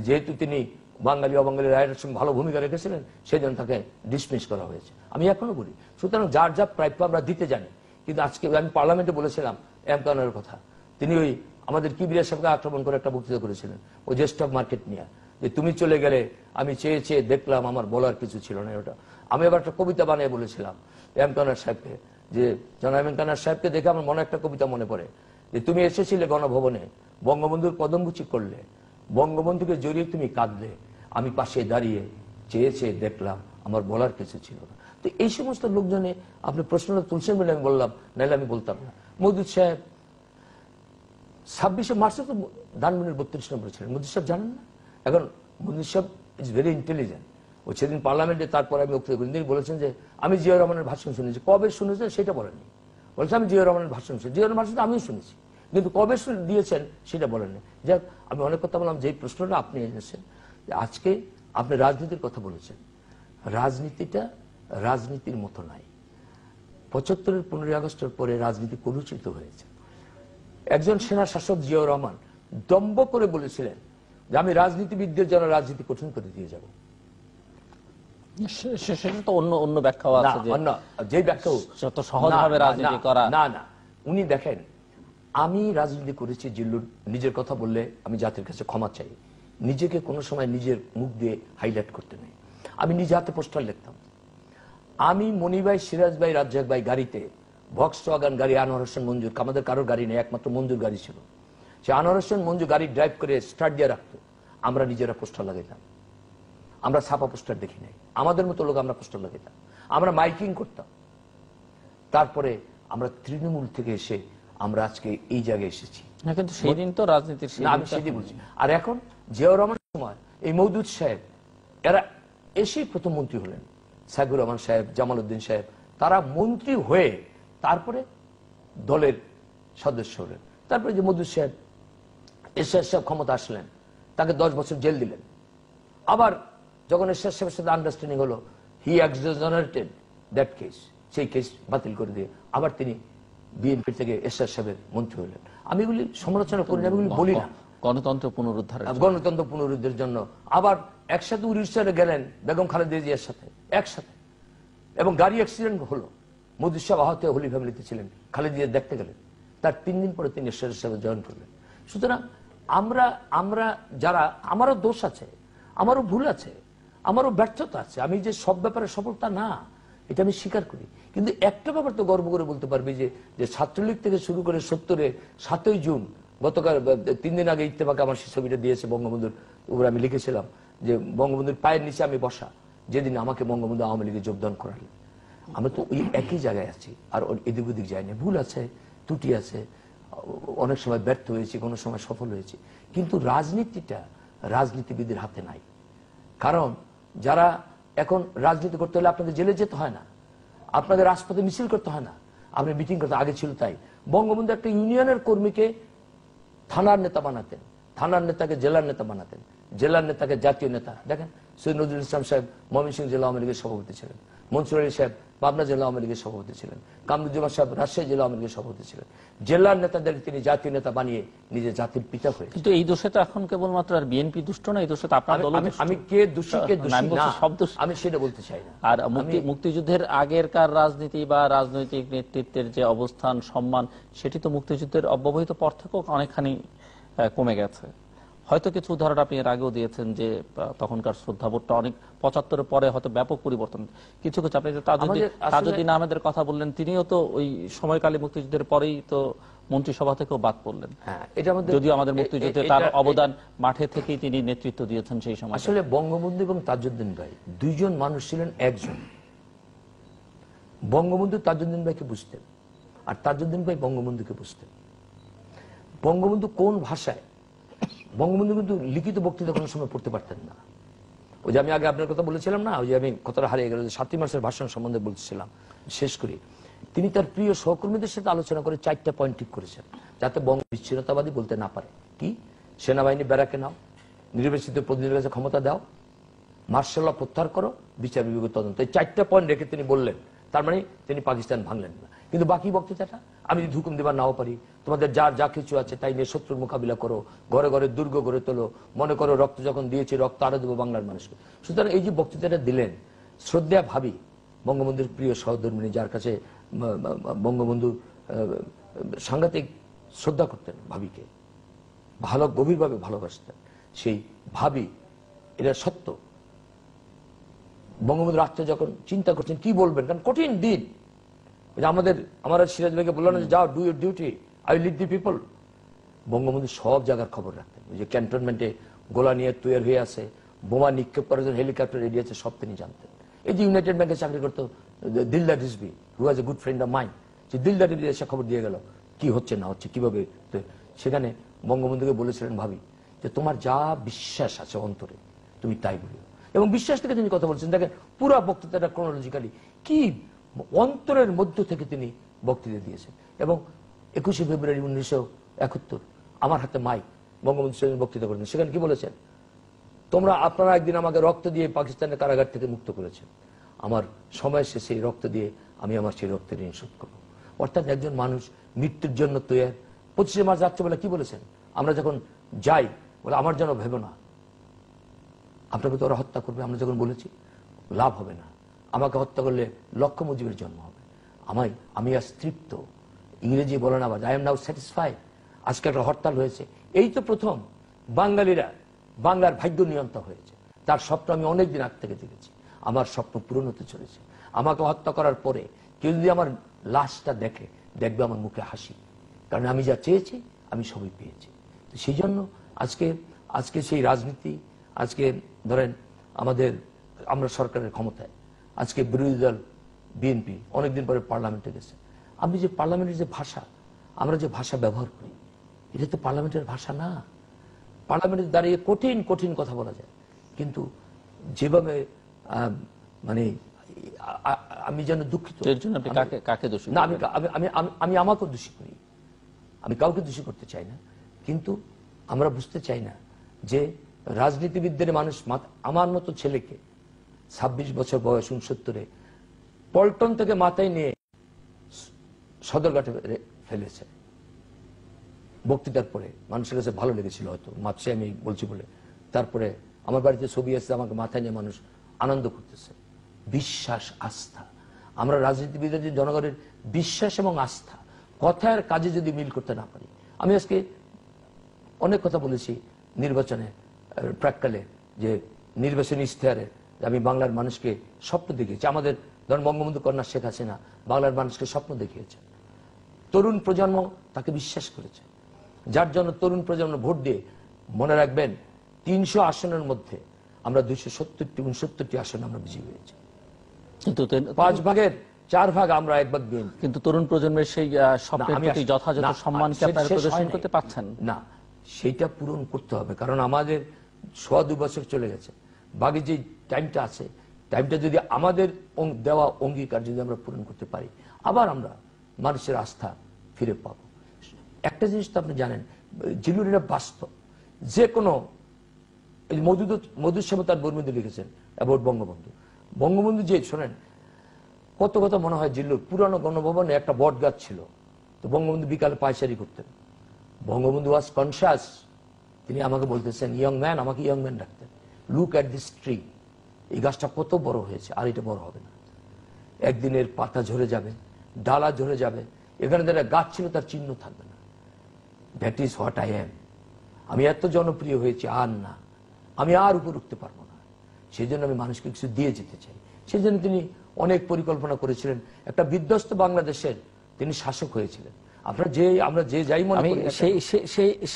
যেহেতু তিনি বাঙালি অবাঙালি রায়ের সঙ্গে ভালো ভূমিকা রেখেছিলেন, সেই জন্য তাকে ডিসমিস করা হয়েছে। আমি এখনো বলি, সুতরাং যার যা প্রাপ্য আমরা দিতে জানি। কিন্তু আজকে আমি পার্লামেন্টে বলেছিলাম এম কে আনোয়ারের কথা, তিনি ওই আমাদের কিবরিয়া সাহেবকে আক্রমণ করে একটা বক্তৃতা করেছিলেন ওই যে স্টক মার্কেট নিয়ে, যে তুমি চলে গেলে আমি চেয়ে চেয়ে দেখলাম, আমার বলার কিছু ছিল না। ওটা আমি আবার একটা কবিতা বানিয়ে বলেছিলাম এম কে আনোয়ার সাহেবকে, যে জনাব এম কে আনোয়ার সাহেবকে দেখে আমার মনে একটা কবিতা মনে পড়ে, যে তুমি এসেছিলে গণভবনে, বঙ্গবন্ধুর কদমবুচি করলে, বঙ্গবন্ধুকে জড়িয়ে তুমি কাঁদলে, আমি পাশে দাঁড়িয়ে চেয়ে চেয়ে দেখলাম, আমার বলার কিছু ছিল না। তো এই সমস্ত লোকজনে আপনি প্রশ্নটা তুলছেন বলে আমি বললাম, নাহলে আমি বলতাম না। মওদুদ সাহেব 26শে মার্চে তো ধানমন্ডির 32 নম্বরে ছিলেন, মওদুদ সাহেব জানেন না? এখন মওদুদ সাহেব ইজ ভেরি ইন্টেলিজেন্ট। ও সেদিন পার্লামেন্টে তারপরে আমি বক্তব্য করি, তিনি বলেছেন যে আমি জিয়াউর রহমানের ভাষণ শুনেছি। কবে শুনেছেন সেটা বলেননি, বলছে আমি জিয়াউর রহমানের ভাষণ শুনেছি। জিয়াউর রহমানের ভাষণ আমিও শুনেছি, কিন্তু কবে দিয়েছেন সেটা বলেন না। যাক, আমি অনেক কথা বললাম। যে প্রশ্নটা আপনি এনেছেন, আজকে আপনি রাজনীতির কথা বলেছেন, রাজনীতিটা রাজনীতির মতো নাই। ৭৫-এর 15ই আগস্টের পরে রাজনীতি কলুষিত হয়েছে। একজন সেনা শাসক জিয়াউর রহমান দম্ভ করে বলেছিলেন যে আমি রাজনীতিবিদদের জন্য রাজনীতি কঠিন করে দিয়ে যাব। সেটা তো অন্য অন্য ব্যাখ্যাও আছে, যে ব্যাখ্যা যত সহজভাবে রাজনীতি করা। না না, উনি দেখেন, আমি রাজনীতি করেছি জিল্লুর, নিজের কথা বললে আমি জাতির কাছে ক্ষমা চাই। নিজেকে কোনো সময় নিজের মুখ দিয়ে হাইলাইট করতে নেই। আমি নিজে হাতে পোস্টার লিখতাম। আমি মনি ভাই, সিরাজ ভাই, রাজ্জাক ভাই গাড়িতে, ভক্সওয়াগন গাড়ি, আনোয়ার হোসেন মঞ্জুর, আমাদের কারোর গাড়ি নেই, একমাত্র মঞ্জুর গাড়ি ছিল। সে আনোয়ার হোসেন মঞ্জু গাড়ি ড্রাইভ করে স্টার্ট দিয়ে রাখতো, আমরা নিজেরা পোস্টার লাগাইতাম। আমরা ছাপা পোস্টার দেখি নাই, আমাদের মতো লোক আমরা পোস্টার লাগাইতাম, আমরা মাইকিং করতাম। তারপরে আমরা তৃণমূল থেকে এসে আমরা আজকে এই জায়গায় এসেছি। কিন্তু সেই দিন তো রাজনীতির, আমি সেটাই বলছি। আর এখন জিয়াউর রহমানের সময় এই মওদুদ সাহেব এরা এসেই প্রথম মন্ত্রী হলেন, সাইফুর রহমান সাহেব, জামাল উদ্দিন সাহেব, তারা মন্ত্রী হয়ে তারপরে দলের সদস্য হলেন। তারপরে যে মওদুদ সাহেব, এরশাদ সাহেব ক্ষমতা আসলেন, তাকে 10 বছর জেল দিলেন। আবার যখন এরশাদ সাহেবের সাথে আন্ডারস্ট্যান্ডিং হলো, হি এক্সোনারেটেড দ্যাট কেস, সেই কেস বাতিল করে দিয়ে আবার তিনি বিএনপি থেকে এরশাদ সাহেবের মন্ত্রী হলেন। আমি এগুলি সমালোচনা করি না, আমি বলি না। গণতন্ত্র পুনরুদ্ধারের জন্য আবার একসাথে উড়িষ্যায় গেলেন বেগম খালেদা জিয়ার সাথে একসাথে, এবং গাড়ি অ্যাক্সিডেন্ট হলো, মওদুদ সাহেব আহত হয়ে হোলি ফ্যামিলিতে ছিলেন, খালেদা জিয়া দেখতে গেলেন, তার 3 দিন পরে তিনি এরশাদ সাহেব জয়েন করলেন। সুতরাং আমরা যারা, আমারও দোষ আছে, আমারও ভুল আছে, আমারও ব্যর্থতা আছে, আমি যে সব ব্যাপারে সফলতা না, এটা আমি স্বীকার করি। কিন্তু একটা ব্যাপার তো গর্ব করে বলতে পারবি যে ছাত্রলীগ থেকে শুরু করে 70-এ 7ই জুন, গতকাল 3 দিন আগে ইত্তেফাকে আমার সেই ছবিটা দিয়েছে বঙ্গবন্ধুর উপরে, আমি লিখেছিলাম যে বঙ্গবন্ধুর পায়ের নিচে আমি বসা, যেদিন আমাকে বঙ্গবন্ধু আওয়ামী লীগে যোগদান করালেন। আমরা তো ওই একই জায়গায় আছি, আর এদিক ওদিক যায়নি। ভুল আছে, ত্রুটি আছে, অনেক সময় ব্যর্থ হয়েছি, কোনো সময় সফল হয়েছি, কিন্তু রাজনীতিটা রাজনীতিবিদের হাতে নাই। কারণ যারা এখন রাজনীতি করতে হলে আপনাদের জেলে যেতে হয় না, আপনাদের রাজপথে মিছিল করতে হয় না, আপনি মিটিং করতে, আগে ছিল তাই। বঙ্গবন্ধু একটা ইউনিয়নের কর্মীকে থানার নেতা বানাতেন, থানার নেতাকে জেলার নেতা বানাতেন, জেলার নেতাকে জাতীয় নেতা। দেখেন, সৈয়দ নজরুল ইসলাম সাহেব ময়মনসিংহ জেলা আওয়ামী লীগের সভাপতি ছিলেন, মনসুর আলী সাহেব পাবনা জেলা আওয়ামী লীগের সভাপতি ছিলেন, কামরুজ্জামান সাহেব রাজশাহী জেলা আওয়ামী লীগের সভাপতি ছিলেন। জেলার নেতাদের তিনি জাতীয় নেতা বানিয়ে নিজে জাতির পিতা হয়ে। কিন্তু এই দোষে তো এখন কেবলমাত্র আর বিএনপি দুষ্ট না, এই দোষে তো আপনার দল। আমি কে দোষী কে দোষী না, আমি সেটা বলতে চাই না। আর মুক্তিযুদ্ধের আগেরকার রাজনীতি বা রাজনৈতিক নেতৃত্বের যে অবস্থান, সম্মান, সেটি তো মুক্তিযুদ্ধের অব্যবহিত পর থেকেও অনেকখানি কমে গেছে। হয়তো কিছু উদাহরণ আপনি এর আগেও দিয়েছেন যে তখনকার শ্রদ্ধাবোধটা অনেক 75-এর পরে হয়তো ব্যাপক পরিবর্তন। কিছু কিছু আপনি তাজউদ্দিন আহমেদের কথা বললেন, তিনিও তো ওই সময়কালে মুক্তিযুদ্ধের পরেই তো মন্ত্রিসভা থেকেও বাদ পড়লেন। যদিও আমাদের মুক্তিযুদ্ধে তার অবদান মাঠে থেকেই তিনি নেতৃত্ব দিয়েছেন সেই সময়। আসলে বঙ্গবন্ধু এবং তাজউদ্দিন ভাই দুইজন মানুষ ছিলেন একজন। বঙ্গবন্ধু তাজউদ্দিন ভাইকে বুঝতেন, আর তাজউদ্দিন ভাই বঙ্গবন্ধুকে বুঝতেন। বঙ্গবন্ধু কোন ভাষায়, বঙ্গবন্ধু কিন্তু লিখিত বক্তৃতা কোনো সময় পড়তে পারতেন না। ওই যে আমি আগে আপনার কথা বলেছিলাম না, ওই যে আমি কথাটা হারিয়ে গেল, 7ই মার্চের ভাষণ সম্বন্ধে বলছিলাম, শেষ করি। তিনি তার প্রিয় সহকর্মীদের সাথে আলোচনা করে 4টা পয়েন্ট ঠিক করেছেন, যাতে বঙ্গ বিচ্ছিন্নতাবাদী বলতে না পারে। কি? সেনাবাহিনী ব্যারাকে নাও, নির্বাচিত প্রতিনিধির কাছে ক্ষমতা দাও, মার্শাল ল প্রত্যাহার করো, বিচার বিভাগের তদন্ত। এই 4টা পয়েন্ট রেখে তিনি বললেন। তার মানে তিনি পাকিস্তান ভাঙলেন না। কিন্তু বাকি বক্তৃতাটা, আমি যদি হুকুম দেবার নাও পারি, তোমাদের যার যা কিছু আছে তাই নিয়ে শত্রুর মোকাবিলা করো, ঘরে ঘরে দুর্গ গড়ে তোলো, মনে করো রক্ত যখন দিয়েছি রক্ত আরো দেবো বাংলার মানুষকে। সুতরাং এই যে বক্তৃতাটা দিলেন, শ্রদ্ধা ভাবি, বঙ্গবন্ধুর প্রিয় সহধর্মিণী, যার কাছে বঙ্গবন্ধু সাংঘাতিক শ্রদ্ধা করতেন, ভাবিকে ভালো গভীরভাবে ভালোবাসতেন, সেই ভাবি, এটা সত্য। বঙ্গবন্ধু রাত্রে যখন চিন্তা করছেন কি বলবেন, কারণ কঠিন দিন, আমার সিরাজ ভাইকে বললো না যে যাও, do your duty, I lead the people. Bangabandhu সব জায়গার খবর রাখতেন। ওই যে ক্যান্টনমেন্টে গোলা নিয়ে তৈরি হয়ে আছে, বোমা নিক্ষেপ করার জন্য হেলিকপ্টার রেডি আছে, সব তিনি জানতেন। এই যে ইউনাইটেড ব্যাংকে চাকরি করতো Dildar Rizvi, who was a good friend of mind, যে দিলদার রিজভি এসে খবর দিয়ে গেল কি হচ্ছে না হচ্ছে, কিভাবে। সেখানে বঙ্গবন্ধুকে বলেছিলেন ভাবি যে তোমার যা বিশ্বাস আছে অন্তরে তুমি তাই বলো, এবং বিশ্বাস থেকে তিনি কথা বলছেন। দেখেন পুরো বক্তৃতাটা ক্রোনোলজিক্যালি কি অন্তরের মধ্য থেকে তিনি বক্তৃতা দিয়েছেন। এবং 21শে ফেব্রুয়ারি 71 আমার হাতে মাইক, বঙ্গবন্ধু সেদিন বক্তৃতা করেছেন। সেখানে কি বলেছেন? আপনারা একদিন আমাকে রক্ত দিয়ে পাকিস্তানের কারাগার থেকে মুক্ত করেছেন, আমার সময় শেষে এই রক্ত দিয়ে আমি আমার সেই রক্তের ঋণ শোধ করবো। অর্থাৎ একজন মানুষ মৃত্যুর জন্য তৈরি। 25শে মার্চ রাত্রেবেলা কি বলেছেন? আমরা যখন যাই বলে আমার যেন ভেবো না, আপনাকে তো ওরা হত্যা করবে। আমরা যখন বলেছি লাভ হবে না, আমাকে হত্যা করলে লক্ষ্য মুজিবের জন্ম হবে, আমি আজ তৃপ্ত। ইংরেজি বলেন আবার আই এম নাও স্যাটিসফাইড। আজকে একটা হরতাল হয়েছে, এই তো প্রথম বাঙালিরা বাংলার ভাগ্য নিয়ন্ত্রণ হয়েছে। তার স্বপ্ন আমি অনেকদিন আগ থেকে দেখেছি, আমার স্বপ্ন পূরণ হতে চলেছে। আমাকে হত্যা করার পরে কেউ যদি আমার লাশটা দেখবে আমার মুখে হাসি, কারণ আমি যা চেয়েছি আমি সবই পেয়েছি। তো সেই জন্য আজকে সেই রাজনীতি, আজকে ধরেন আমরা সরকারের ক্ষমতায়, আজকে বিরোধী দল বিএনপি অনেকদিন পরে পার্লামেন্টে গেছে। আমি যে পার্লামেন্টের যে ভাষা, আমরা যে ভাষা ব্যবহার করি, এটা তো পার্লামেন্টের ভাষা না। পার্লামেন্টে দাঁড়িয়ে কঠিন কঠিন কথা বলা যায়, কিন্তু যেভাবে মানে আমি যেন দুঃখিত। না, আমি আমাকেও দোষী করি, আমি কাউকে দোষী করতে চাই না, কিন্তু আমরা বুঝতে চাই না যে রাজনীতিবিদদের মানুষ আমার মতো ছেলেকে 26 বছর বয়স 69-এ পল্টন থেকে মাথায় নিয়ে সদরঘাটে ফেলেছে। বক্তৃতার পরে মানুষের কাছে ভালো লেগেছিল হয়তো, মাত্রে আমি বলছি বলে। তারপরে আমার বাড়িতে ছবি আসছে, আমাকে মাথায় নিয়ে মানুষ আনন্দ করতেছে। বিশ্বাস, আস্থা। আমরা রাজনীতিবিদের যে জনগণের বিশ্বাস এবং আস্থা, কথার কাজে যদি মিল করতে না পারি। আমি আজকে অনেক কথা বলেছি নির্বাচনে প্রাক্কালে, যে নির্বাচনী ইশতেহারে আমি বাংলার মানুষকে স্বপ্ন দেখিয়েছি। আমাদের ধরেন বঙ্গবন্ধু কন্যা শেখ হাসিনা বাংলার মানুষকে স্বপ্ন দেখিয়েছে, তরুণ প্রজন্ম তাকে বিশ্বাস করেছে, যার জন্য তরুণ প্রজন্ম ভোট দিয়ে, মনে রাখবেন 300 আসনের মধ্যে আমরা 270-69টি আসন আমরা বিজয়ী হয়েছি। কিন্তু 5 ভাগের 4 ভাগ আমরা, 1 ভাগ বিএনপি। কিন্তু তরুণ প্রজন্মের সেই স্বপ্নের প্রতি যথাযথ সম্মান কি আপনারা প্রদর্শন করতে পারছেন না? সেইটা পূরণ করতে হবে, কারণ আমাদের 2.5 বছর চলে গেছে। বাকি যে টাইমটা আছে, টাইমটা যদি আমাদের দেওয়া অঙ্গীকার যদি আমরা পূরণ করতে পারি, আবার আমরা মানুষের আস্থা ফিরে পাবো। একটা জিনিস তো আপনি জানেন, জিল্লুর এটা বাস্তব। যে কোনো মধুসূদন তার বর্মীতে লিখেছেন অ্যাবাউট বঙ্গবন্ধু যে শোনেন, কত কথা মনে হয় জিল্লুর। পুরানো গণভবনে একটা বট গাছ ছিল, তো বঙ্গবন্ধু বিকালে পায়চারি করতেন। বঙ্গবন্ধু ওয়াজ কনসাস, তিনি আমাকে বলতেছেন ইয়ং ম্যান, আমাকে ইয়ং ম্যান ডাকতেন, লুক অ্যাট দিস ট্রি, এই গাছটা কত বড় হয়েছে, আর এটা বড় হবে না, একদিনের পাতা ঝরে যাবে, ডালা ঝরে যাবে, এখানে যারা গাছ ছিল তার চিহ্ন থাকবে না। That is what I am. আমি এত জনপ্রিয় হয়েছি, আর না, আমি আর উপর উঠতে পারবো না। সেই জন্য আমি মানুষকে কিছু দিয়ে যেতে চাই। সেই জন্য তিনি অনেক পরিকল্পনা করেছিলেন। একটা বিধ্বস্ত বাংলাদেশের তিনি শাসক হয়েছিলেন। আমরা যে যাই মনে করি,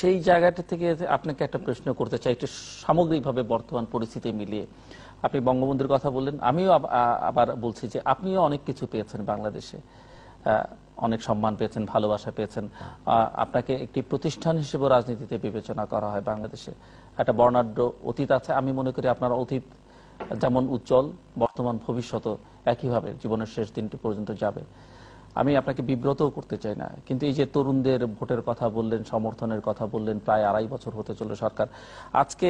সেই জায়গাটা থেকে আপনাকে একটা প্রশ্ন করতে চাই, একটু সামগ্রিকভাবে বর্তমান পরিস্থিতি মিলিয়ে। আপনি বঙ্গবন্ধুর কথা বললেন, আমিও আবার বলছি যে আপনিও অনেক কিছু পেয়েছেন বাংলাদেশে, অনেক সম্মান পেয়েছেন, ভালোবাসা পেয়েছেন। আপনাকে একটি প্রতিষ্ঠান হিসেবে রাজনীতিতে বিবেচনা করা হয় বাংলাদেশে। একটা বর্ণাঢ্য অতীত আছে। আমি মনে করি আপনার অতীত যেমন উজ্জ্বল, বর্তমান ভবিষ্যৎ একইভাবে জীবনের শেষ দিনটি পর্যন্ত যাবে। আমি আপনাকে বিব্রতও করতে চাই না, কিন্তু এই যে তরুণদের ভোটের কথা বললেন, সমর্থনের কথা বললেন, প্রায় 2.5 বছর হতে চলল সরকার। আজকে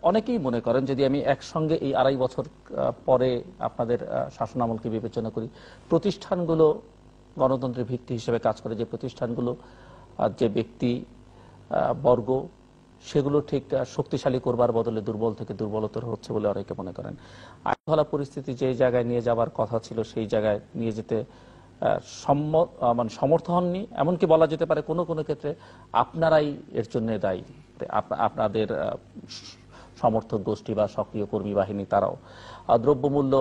অনেকেই মনে করেন, যদি আমি একসঙ্গে এই 2.5 বছর পরে আপনাদের শাসনামলকে বিবেচনা করি, প্রতিষ্ঠানগুলো গণতন্ত্রের ভিত্তি হিসেবে কাজ করে যে প্রতিষ্ঠানগুলো, যে ব্যক্তি বর্গ, সেগুলো ঠিক শক্তিশালী করবার বদলে দুর্বল থেকে দুর্বলতর হচ্ছে বলে অনেকে মনে করেন। আইনশৃঙ্খলা পরিস্থিতি যে জায়গায় নিয়ে যাবার কথা ছিল সেই জায়গায় নিয়ে যেতে সমর্থ হননি। এমনকি বলা যেতে পারে কোনো কোনো ক্ষেত্রে আপনারাই এর জন্য দায়ী। আপনাদের সমর্থক গোষ্ঠী বা সক্রিয় কর্মী বাহিনী তারাও। দ্রব্যমূল্য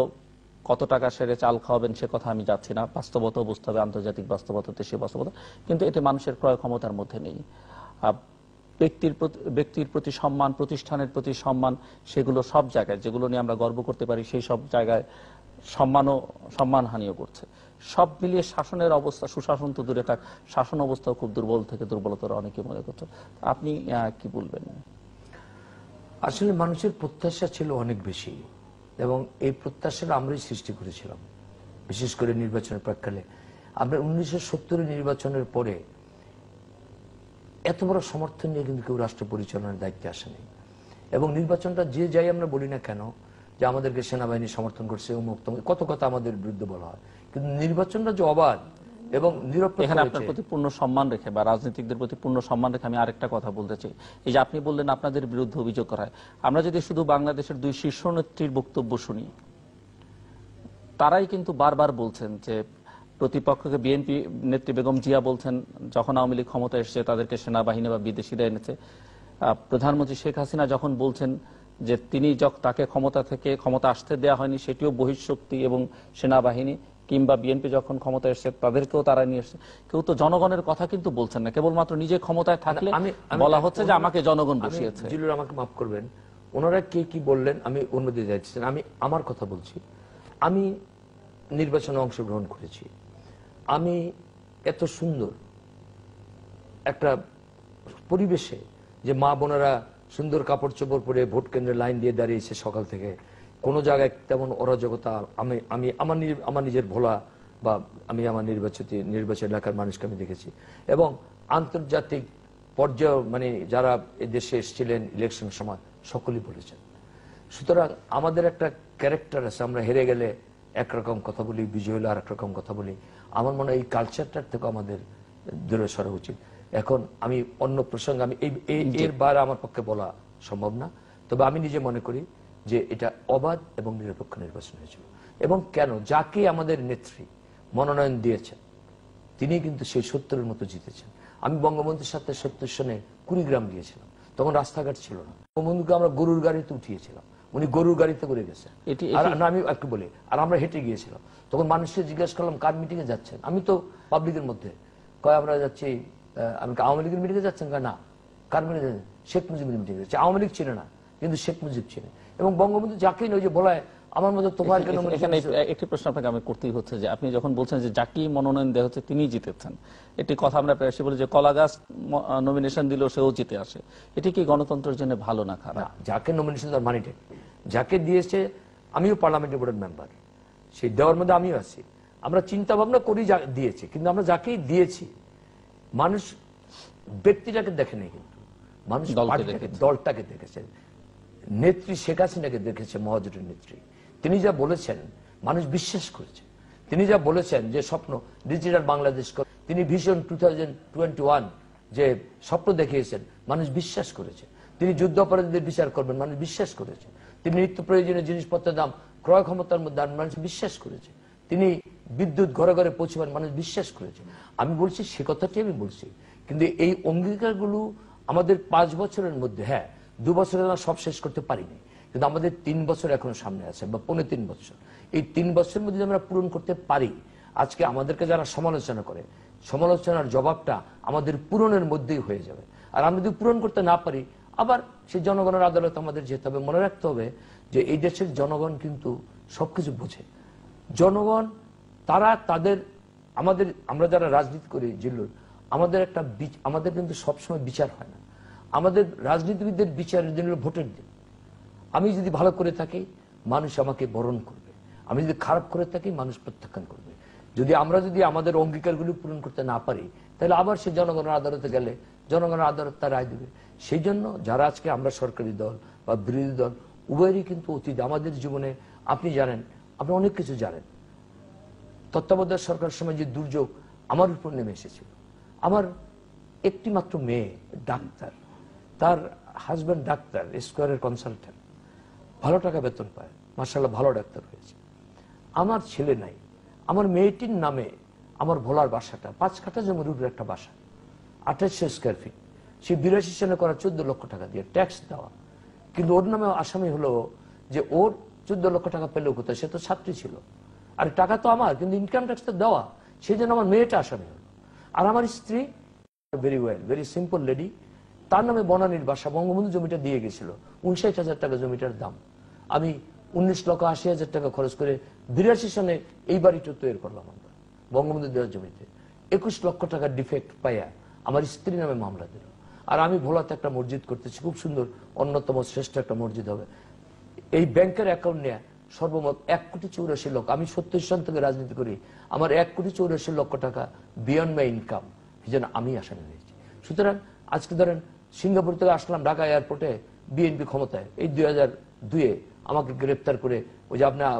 কত টাকা সেরে চাল খাওয়াবেন সে কথা আমি যাচ্ছি না, বাস্তবতা বুঝতে হবে, আন্তর্জাতিক বাস্তবতা, দেশীয় বাস্তবতা, কিন্তু এটি মানুষের ক্রয় ক্ষমতার মধ্যে নেই। ব্যক্তির প্রতি সম্মান, প্রতিষ্ঠানের প্রতি সম্মান, সেগুলো সব জায়গায়, যেগুলো নিয়ে আমরা গর্ব করতে পারি, সেই সব জায়গায় সম্মানহানিও করছে। সব মিলিয়ে শাসনের অবস্থা, সুশাসন তো দূরে থাক, শাসন অবস্থাও খুব দুর্বল থেকে দুর্বলতর অনেকে মনে করছে। আপনি কি বলবেন? আসলে মানুষের প্রত্যাশা ছিল অনেক বেশি, এবং এই প্রত্যাশাটা আমরাই সৃষ্টি করেছিলাম, বিশেষ করে নির্বাচনের প্রাক্কালে। আমরা 1970 নির্বাচনের পরে এত বড় সমর্থন নিয়ে কিন্তু কেউ রাষ্ট্র পরিচালনার দায়িত্বে আসেনি। এবং নির্বাচনটা যে যাই আমরা বলি না কেন যে আমাদেরকে সেনাবাহিনী সমর্থন করছে, উন্মুক্ত কত কথা আমাদের বিরুদ্ধে বলা হয়, কিন্তু নির্বাচনটা যে অবাধ এবং নিরপেক্ষ এখানে আপনার প্রতি পূর্ণ সম্মান রেখে বা রাজনীতিকদের প্রতি পূর্ণ সম্মান রেখে আমি আরেকটা কথা বলতে চাই। এই যে আপনি বললেন আপনাদের বিরুদ্ধে অভিযোগ করা হয়, আমরা যদি শুধু বাংলাদেশের দুই শীর্ষ নেত্রীর বক্তব্য শুনি, তারাই কিন্তু বারবার বলছেন যে প্রতিপক্ষকে বিএনপি নেত্রী বেগম জিয়া বলছেন যখন আওয়ামী লীগ ক্ষমতা এসেছে তাদেরকে সেনাবাহিনী বা বিদেশিরা এনেছে। প্রধানমন্ত্রী শেখ হাসিনা যখন বলছেন যে তিনি তাকে ক্ষমতা আসতে দেওয়া হয়নি, সেটিও বহিঃশক্তি এবং সেনাবাহিনী, কিংবা বিএনপি যখন ক্ষমতা এসেছে তাদেরকেও তারা নিয়ে এসেছে। কেউ তো জনগণের কথা কিন্তু বলছেন না, কেবলমাত্র নিজে ক্ষমতায় থাকলে বলা হচ্ছে যে আমাকে জনগণ বসিয়েছে। জিলুর আমাকে মাফ করবেন, ওনারা কে কি বললেন আমি অন্যদিকে যাচ্ছি না, আমি আমার কথা বলছি। আমি নির্বাচনে অংশগ্রহণ করেছি, আমি এত সুন্দর একটা পরিবেশে যে মা বোনেরা সুন্দর কাপড় চোপড় পরে ভোট কেন্দ্রে লাইন দিয়ে দাঁড়িয়েছে সকাল থেকে, কোনো জায়গায় তেমন অরাজকতা আমি আমার নিজের ভোলা বা আমি আমার নির্বাচন এলাকার মানুষকে আমি দেখেছি। এবং আন্তর্জাতিক পর্যায়ে মানে যারা দেশে এসেছিলেন ইলেকশন সময় সকলেই বলেছেন। সুতরাং আমাদের একটা ক্যারেক্টার আছে, আমরা হেরে গেলে একরকম কথা বলি, বিজয় হলে আর একরকম কথা বলি। আমার মনে হয় এই কালচারটার থেকে আমাদের দূরে সরা উচিত। এখন আমি অন্য প্রসঙ্গে আমি এর বাইরে আমার পক্ষে বলা সম্ভব না, তবে আমি নিজে মনে করি যে এটা অবাধ এবং নিরপেক্ষ নির্বাচন হয়েছিল। এবং কেন, যাকে আমাদের নেত্রী মনোনয়ন দিয়েছেন তিনি কিন্তু সেই 70-এর মতো জিতেছেন। আমি বঙ্গবন্ধুর সাথে 70 সনে কুড়িগ্রাম গিয়েছিলাম, তখন রাস্তাঘাট ছিল না, বঙ্গবন্ধুকে আমরা গরুর গাড়িতে উঠিয়েছিলাম, উনি গরুর গাড়িতে করে গেছেন। আমি একটু বলি, আর আমরা হেঁটে গিয়েছিলাম। তখন মানুষকে জিজ্ঞেস করলাম কার মিটিং এ যাচ্ছেন, আমি তো পাবলিকের মধ্যে, কয় আমরা যাচ্ছি, আমি আওয়ামী লীগের মিটিং এ যাচ্ছেন, না কার মিটিং এ, শেখ মুজিবের মিটিং এ যাচ্ছে। আওয়ামী লীগ ছিল না কিন্তু শেখ মুজিব ছিলেন। এবং বঙ্গবন্ধু যাকেই ওই যে বলায় আমার মতো তোমার কেন। এখানে একটি প্রশ্ন আপনাকে আমি করতেই হচ্ছে যে আপনি যখন বলছেন যে যাকেই মনোনয়ন দেওয়া হচ্ছে তিনি জিতেছেন, একটি কথা আমরা প্রায়শই বলি যে কলা গাছ নমিনেশন দিল সেও জিতে আসে, এটি কি গণতন্ত্রের জন্য ভালো না খারাপ? যাকে নমিনেশন দেওয়ার মানিটা যাকে দিয়েছে, আমিও পার্লামেন্টের বোর্ডের মেম্বার, সেই দেওয়ার মধ্যে আমিও আছি। আমরা চিন্তা ভাবনা করি দিয়েছি, কিন্তু আমরা যাকেই দিয়েছি মানুষ ব্যক্তিটাকে দেখেনি, কিন্তু মানুষ দলটাকে দেখেছে। নেত্রী শেখ হাসিনাকে দেখেছে, মহাজোটের নেত্রী। তিনি যা বলেছেন মানুষ বিশ্বাস করেছে। তিনি যা বলেছেন যে স্বপ্ন ডিজিটাল বাংলাদেশ, তিনি ভিশন 2021 যে স্বপ্ন দেখিয়েছেন মানুষ বিশ্বাস করেছে। তিনি যুদ্ধ অপরাধীদের বিচার করবেন মানুষ বিশ্বাস করেছে। তিনি নিত্য প্রয়োজনীয় জিনিসপত্রের দাম ক্রয় ক্ষমতার মধ্যে মানুষ বিশ্বাস করেছে। তিনি বিদ্যুৎ ঘরে ঘরে পৌঁছবেন মানুষ বিশ্বাস করেছে। আমি বলছি সে কথাটি আমি বলছি, কিন্তু এই অঙ্গীকারগুলো আমাদের 5 বছরের মধ্যে, হ্যাঁ 2 বছরে আমরা সব শেষ করতে পারিনি, কিন্তু আমাদের 3 বছর এখনো সামনে আছে বা 3.5 বছর। এই 3 বছরের মধ্যে আমরা পূরণ করতে পারি, আজকে আমাদেরকে যারা সমালোচনা করে সমালোচনার জবাবটা আমাদের পূরণের মধ্যেই হয়ে যাবে। আর আমরা যদি পূরণ করতে না পারি আবার সেই জনগণের আদালত আমাদের যেতে হবে। মনে রাখতে হবে যে এই দেশের জনগণ কিন্তু সবকিছু বোঝে। জনগণ তারা আমরা যারা রাজনীতি করি জিল্লুর, আমাদের কিন্তু সবসময় বিচার হয় না। আমাদের রাজনীতিবিদদের বিচারের দিন হলো ভোটের দিন। আমি যদি ভালো করে থাকি মানুষ আমাকে বরণ করবে, আমি যদি খারাপ করে থাকি মানুষ প্রত্যাখ্যান করবে। আমরা যদি আমাদের অঙ্গীকারগুলি পূরণ করতে না পারি তাহলে আবার সে জনগণের আদালতে গেলে জনগণের আদালত তার রায় দেবে। সেই জন্য যারা আজকে আমরা সরকারি দল বা বিরোধী দল উভয়েরই কিন্তু অতীত আমাদের জীবনে, আপনি জানেন, আপনি অনেক কিছু জানেন। তত্ত্বাবধায়ক সরকারের সময় যে দুর্যোগ আমার উপর নেমে এসেছিল, আমার একটি মাত্র মেয়ে ডাক্তার, তার হাজব্যান্ড ডাক্তার, স্কয়ারের কনসালটেন্ট, ভালো টাকা বেতন পায়, মাশাআল্লাহ ভালো ডাক্তার হয়েছে। আমার ছেলে নাই, আমার মেয়েটির নামে আমার ভোলার বাসাটা 5 কাঠা জমির উপরে একটা বাসা, 2800 স্কয়ার ফিট, সে 82 সালে করা 14 লক্ষ টাকা দিয়ে ট্যাক্স দেওয়া। কিন্তু ওর নামে আসামি হলো যে ওর 14 লক্ষ টাকা পেলেও কোথায়, সে তো ছাত্রী ছিল, আর টাকা তো আমার, কিন্তু ইনকাম ট্যাক্সটা দেওয়া, সেই জন্য আমার মেয়েটা আসামি হলো। আর আমার স্ত্রী ভেরি সিম্পল লেডি, তার নামে বনানীর বাসা, বঙ্গবন্ধু জমিটা দিয়ে গেছিল, 59,000 টাকা জমিটার দাম। আমি 19,80,000 টাকা খরচ করে 82 সনে এই বাড়িটা তৈরি করলাম আমরা বঙ্গবন্ধু দেওয়ার জমিতে। 21 লক্ষ টাকা ডিফেক্ট পাইয়া আমার স্ত্রী নামে মামলা দিল। আর আমি ভোলাতে একটা মসজিদ করতেছি, খুব সুন্দর, অন্যতম শ্রেষ্ঠ একটা মসজিদ হবে। এই ব্যাংকের অ্যাকাউন্ট নিয়ে সর্বমোট 1,84,00,000 লক্ষ, আমি 70 সন থেকে রাজনীতি করি, আমার 1,84,00,000 লক্ষ টাকা বিয়ন্ড মাই ইনকাম, এই জন্য আমি আসামি হয়েছি। সুতরাং আজকে ধরেন সিঙ্গাপুর থেকে আসলাম ঢাকা এয়ারপোর্টে, বিএনপি ক্ষমতায়, এই 2002-এ আমাকে গ্রেপ্তার করে, ওই যে আপনার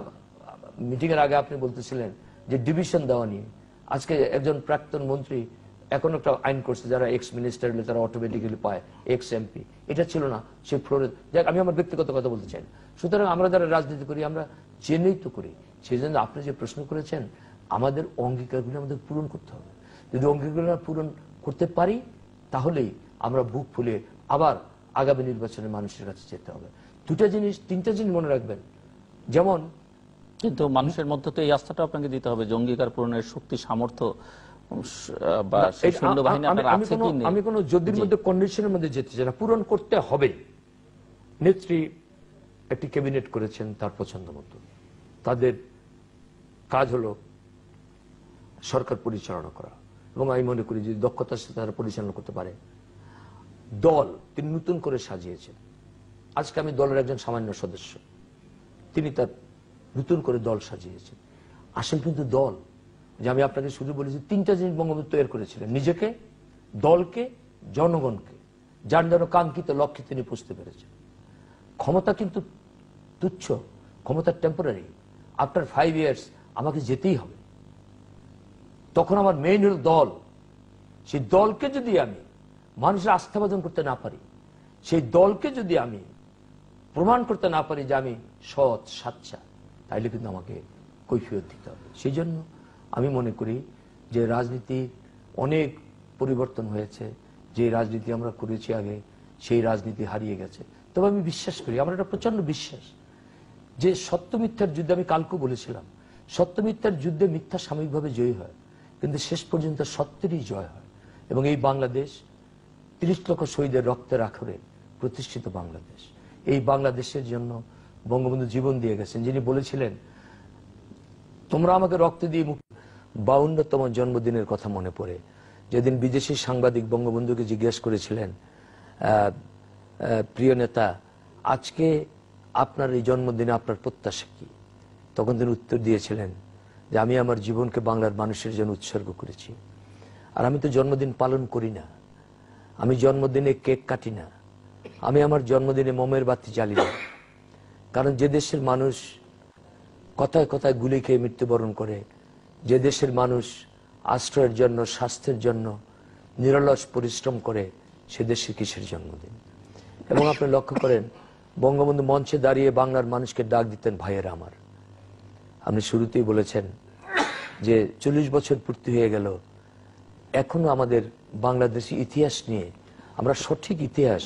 মিটিং এর আগে আপনি বলতেছিলেন যে ডিভিশন দেওয়া নিয়ে, আজকে একজন প্রাক্তন মন্ত্রী এখন একটা আইন করছে, যারা এক্স মিনিস্টার হলে তারা অটোমেটিক্যালি পায় এক্স এমপি। এটা ছিল না সে ফ্লোরে। যাক, আমি আমার ব্যক্তিগত কথা বলতে চাই না। সুতরাং আমরা যারা রাজনীতি করি আমরা জেনেই তো করি। সেই জন্য আপনি যে প্রশ্ন করেছেন, আমাদের অঙ্গীকারগুলো আমাদের পূরণ করতে হবে। যদি অঙ্গীকারগুলো পূরণ করতে পারি তাহলেই আমরা বুক ফুলে আবার আগামী নির্বাচনে মানুষের কাছে যেতে হবে। তিনটা জিনিস মনে রাখবেন। যেমন, কিন্তু মানুষের মধ্যে তো এই আস্থাটা আপনাকে দিতে হবে যে অঙ্গীকার পূরণের শক্তি, সামর্থ্য বা সেই সৈন্যবাহিনী আপনার আছে কি নেই। আমি কোনো যদির মধ্যে কন্ডিশনের মধ্যে যেতে চাই না, পূরণ করতে হবে। নেত্রী একটি ক্যাবিনেট করেছেন তার পছন্দ মতো, তাদের কাজ হলো সরকার পরিচালনা করা, এবং আমি মনে করি যদি দক্ষতার সাথে তারা পরিচালনা করতে পারে। দল তিনি নতুন করে সাজিয়েছেন। আজকে আমি দলের একজন সামান্য সদস্য, তিনি তার নতুন করে দল সাজিয়েছেন। আসল কিন্তু দল, যে আমি আপনাকে শুধু বলেছি, তিনটা জিনিস বঙ্গবন্ধু তৈরি করেছিলেন: নিজেকে, দলকে, জনগণকে, যার যেন কাঙ্ক্ষিত লক্ষ্যে তিনি পৌঁছতে পেরেছেন। ক্ষমতা কিন্তু তুচ্ছ, ক্ষমতা টেম্পোরারি। আফটার 5 years আমাকে যেতেই হবে। তখন আমার মেইন হল দল। সেই দলকে যদি আমি মানুষের আস্থাভাজন করতে না পারি, সেই দলকে যদি আমি প্রমাণ করতে না পারি যে আমি সৎ সাচ্চা, তাইলে কিন্তু আমাকে কৈফিয়ত দিতে হবে। সেই জন্য আমি মনে করি যে রাজনীতি অনেক পরিবর্তন হয়েছে। যে রাজনীতি আমরা করেছি আগে, সেই রাজনীতি হারিয়ে গেছে। তবে আমি বিশ্বাস করি, আমার একটা প্রচন্ড বিশ্বাস, যে সত্য মিথ্যার যুদ্ধে, আমি কালকেও বলেছিলাম, সত্য মিথ্যার যুদ্ধে মিথ্যা সাময়িকভাবে জয়ী হয়, কিন্তু শেষ পর্যন্ত সত্যেরই জয় হয়। এবং এই বাংলাদেশ 30 লক্ষ শহীদের রক্তের আখরে প্রতিষ্ঠিত বাংলাদেশ। এই বাংলাদেশের জন্য বঙ্গবন্ধু জীবন দিয়ে গেছেন। যিনি বলেছিলেন, তোমরা আমাকে রক্ত দিয়ে মুক্ত। 52তম জন্মদিনের কথা মনে পড়ে, যেদিন বিদেশি সাংবাদিক বঙ্গবন্ধুকে জিজ্ঞেস করেছিলেন, প্রিয় নেতা, আজকে আপনার এই জন্মদিনে আপনার প্রত্যাশা কি? তখন তিনি উত্তর দিয়েছিলেন যে আমি আমার জীবনকে বাংলার মানুষের জন্য উৎসর্গ করেছি। আর আমি তো জন্মদিন পালন করি না, আমি জন্মদিনে কেক কাটি না, আমি আমার জন্মদিনে মোমের বাতি জ্বালি না। কারণ যে দেশের মানুষ কথায় কথায় গুলি খেয়ে মৃত্যুবরণ করে, যে দেশের মানুষ আশ্রয়ের জন্য, স্বাস্থ্যের জন্য নিরলস পরিশ্রম করে, সে দেশে কিসের জন্মদিন? এবং আপনি লক্ষ্য করেন, বঙ্গবন্ধু মঞ্চে দাঁড়িয়ে বাংলার মানুষকে ডাক দিতেন, ভাইয়েরা আমার। আপনি শুরুতেই বলেছেন যে 40 বছর পূর্তি হয়ে গেল, এখনো আমাদের বাংলাদেশি ইতিহাস নিয়ে, আমরা সঠিক ইতিহাস,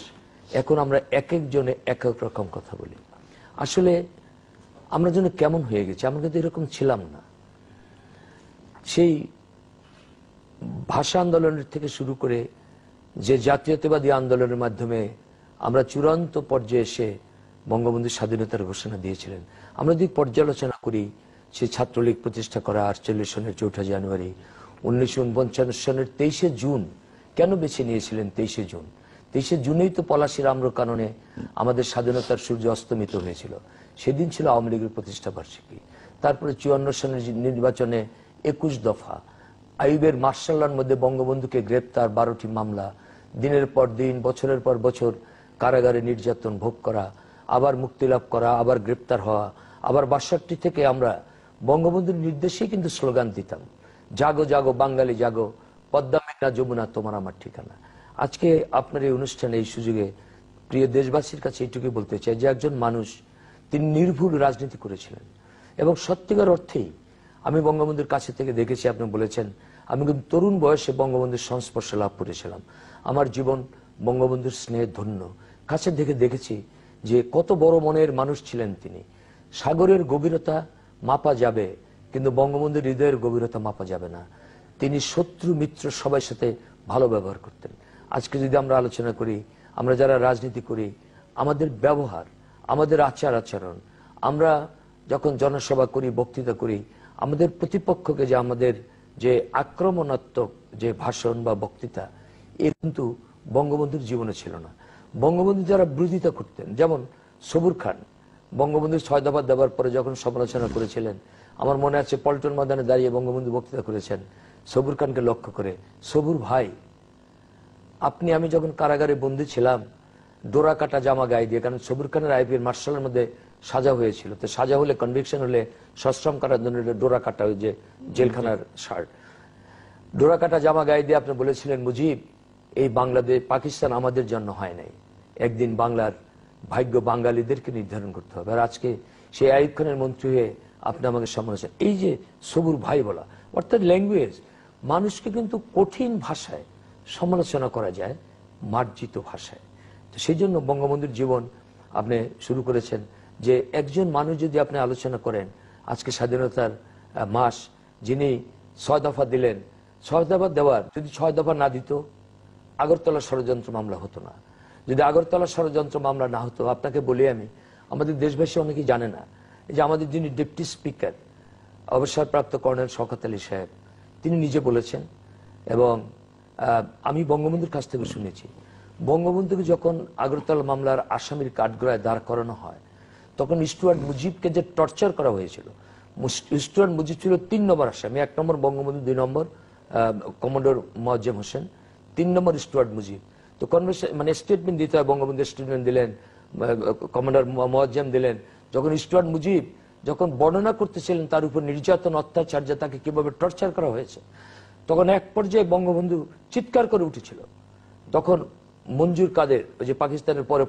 এখন আমরা এক একজনে এক এক রকম কথা বলি। আসলে আমরা যেন কেমন হয়ে গেছি, আমরা কিন্তু এরকম ছিলাম না। সেই ভাষা আন্দোলনের থেকে শুরু করে যে জাতীয়তাবাদী আন্দোলনের মাধ্যমে আমরা চূড়ান্ত পর্যায়ে এসে বঙ্গবন্ধু স্বাধীনতার ঘোষণা দিয়েছিলেন। আমরা যদি পর্যালোচনা করি, সেই ছাত্রলীগ প্রতিষ্ঠা করা 48 সনের 4 জানুয়ারি, 1949 সনের 23 জুন কেন বেছে নিয়েছিলেন? 23 জুন, 23 জুনেই তো পলাশীর আম্রকাননে আমাদের স্বাধীনতার সূর্য অস্তমিত হয়েছিল। সেদিন ছিল আওয়ামী লীগের প্রতিষ্ঠা বার্ষিকী। তারপরে 54 সনের নির্বাচনে 21 দফা, আইয়ুবের মার্শাল্লার মধ্যে বঙ্গবন্ধুকে গ্রেপ্তার, 12টি মামলা, দিনের পর দিন, বছরের পর বছর কারাগারে নির্যাতন ভোগ করা, আবার মুক্তি লাভ করা, আবার গ্রেপ্তার হওয়া, আবার 62 থেকে আমরা বঙ্গবন্ধুর নির্দেশেই কিন্তু স্লোগান দিতাম, জাগো জাগো বাঙালি জাগো, পদ্মা মেঘনা যমুনা তোমার আমার ঠিকানা। আজকে আপনার এই অনুষ্ঠানে, এই সুযোগে প্রিয় দেশবাসীর কাছে এইটুকুই বলতে চাই যে একজন মানুষ, তিনি নির্ভুল রাজনীতি করেছিলেন এবং সত্যিকার অর্থেই আমি বঙ্গবন্ধুর কাছে থেকে দেখেছি। আপনি বলেছেন, আমি কিন্তু তরুণ বয়সে বঙ্গবন্ধুর সংস্পর্শ লাভ করেছিলাম। আমার জীবন বঙ্গবন্ধুর স্নেহে ধন্য। কাছে থেকে দেখেছি যে কত বড় মনের মানুষ ছিলেন তিনি। সাগরের গভীরতা মাপা যাবে, কিন্তু বঙ্গবন্ধুর হৃদয়ের গভীরতা মাপা যাবে না। তিনি শত্রু মিত্র সবার সাথে ভালো ব্যবহার করতেন। আজকে যদি আমরা আলোচনা করি, আমরা যারা রাজনীতি করি, আমাদের ব্যবহার, আমাদের আচার আচরণ, আমরা যখন জনসভা করি, বক্তৃতা করি, আমাদের প্রতিপক্ষকে যে আমাদের যে আক্রমণাত্মক যে ভাষণ বা বক্তৃতা, এ কিন্তু বঙ্গবন্ধুর জীবনে ছিল না। বঙ্গবন্ধু যারা বিরোধিতা করতেন, যেমন সবুর খান, বঙ্গবন্ধুর 6 দফা দেওয়ার পরে যখন সমালোচনা করেছিলেন, আমার মনে আছে পল্টন ময়দানে দাঁড়িয়ে বঙ্গবন্ধু বক্তৃতা করেছেন সবুর খানকে লক্ষ্য করে, সবুর ভাই, আপনি আমি যখন কারাগারে বন্দী ছিলাম, ডোরা কাটা জামা গায়ে দিয়ে, কারণ সবুর খানের আইপির মার্শালের মধ্যে সাজা হয়েছিল, তো সাজা হলে কনভিকশন হলে সশ্রম কারাদণ্ড ডোরা কাটা, ওই যে জেলখানার শার্ট, ডোরা কাটা জামা গায়ে দিয়ে আপনি বলেছিলেন, মুজিব, এই বাংলাদেশ পাকিস্তান আমাদের জন্য হয় নাই, একদিন বাংলার ভাগ্য বাঙালিদেরকে নির্ধারণ করতে হবে। আর আজকে সেই আইয়ুব খানের মন্ত্রী হয়ে আপনি আমাকে সমালোচনা, এই যে সবুর ভাই বলা, অর্থাৎ ল্যাঙ্গুয়েজ, মানুষকে কিন্তু কঠিন ভাষায় সমালোচনা করা যায় মার্জিত ভাষায়। তো সেই জন্য বঙ্গবন্ধুর জীবন আপনি শুরু করেছেন যে একজন মানুষ যদি আপনি আলোচনা করেন, আজকে স্বাধীনতার মাস, যিনি 6 দফা দিলেন, 6 দফা দেওয়ার, যদি 6 দফা না দিত আগরতলা ষড়যন্ত্র মামলা হতো না। যদি আগরতলা ষড়যন্ত্র মামলা না হতো, আপনাকে বলি আমি, আমাদের দেশবাসী অনেকেই জানে না যে আমাদের যিনি ডেপুটি স্পিকার, অবসরপ্রাপ্ত কর্নেল শওকত আলী সাহেব, তিনি নিজে বলেছেন, এবং আমি বঙ্গবন্ধুর কাছ থেকে শুনেছি, বঙ্গবন্ধুকে যখন আগরতলা মামলার আসামির কাঠগড়ায় দাঁড় করানো হয়, তখন স্টুয়ার্ট মুজিবকে যে টর্চার করা হয়েছিল, স্টুয়ার্ট মুজিব ছিল 3 নম্বর আসামি, 1 নম্বর বঙ্গবন্ধু, 2 নম্বর কমান্ডার মোয়াজ্জেম হোসেন, 3 নম্বর স্টুয়ার্ট মুজিব। তো মানে স্টেটমেন্ট দিতে হয়, বঙ্গবন্ধু স্টেটমেন্ট দিলেন, কমান্ডার মোয়াজ্জেম দিলেন। যখন স্টুয়ার্ট মুজিব যখন বর্ণনা করতেছিলেন তার উপর নির্যাতন, অত্যাচার, যে তাকে কিভাবে টর্চার করা হয়েছে, তখন এক পর্যায়ে বঙ্গবন্ধু চিৎকার করে উঠেছিল। তখন মঞ্জুর কাদের, ওই যে পাকিস্তানের পরে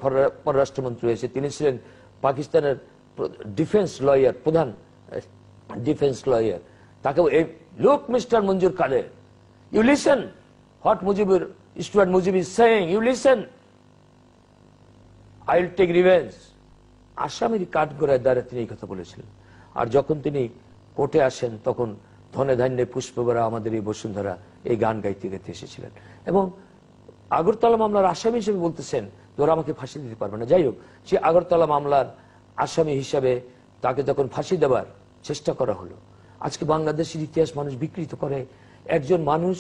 পররাষ্ট্রমন্ত্রী হয়েছে, তিনি ছিলেন পাকিস্তানের ডিফেন্স লয়ার, প্রধান ডিফেন্স লয়ার, তাকে, look mister Manzur Kader, you listen what Mujibur Stuart Mujib is saying, you listen, I will take revenge. আসামির কাঠগড়ায় দাঁড়িয়ে তিনি এই কথা বলেছিলেন। আর যখন তিনি কোর্টে আসেন, তখন ধনে ধান্যে পুষ্পভরা আমাদের এই বসুন্ধরা এই গান গাইতে গাইতে এসেছিলেন, এবং আগরতলা মামলার আসামি হিসেবে বলতেছেন তোরা আমাকে ফাঁসি দিতে পারবে না। যাই হোক, সে আগরতলা মামলার আসামি হিসাবে তাকে যখন ফাঁসি দেওয়ার চেষ্টা করা হলো, আজকে বাংলাদেশের ইতিহাস মানুষ বিকৃত করে। একজন মানুষ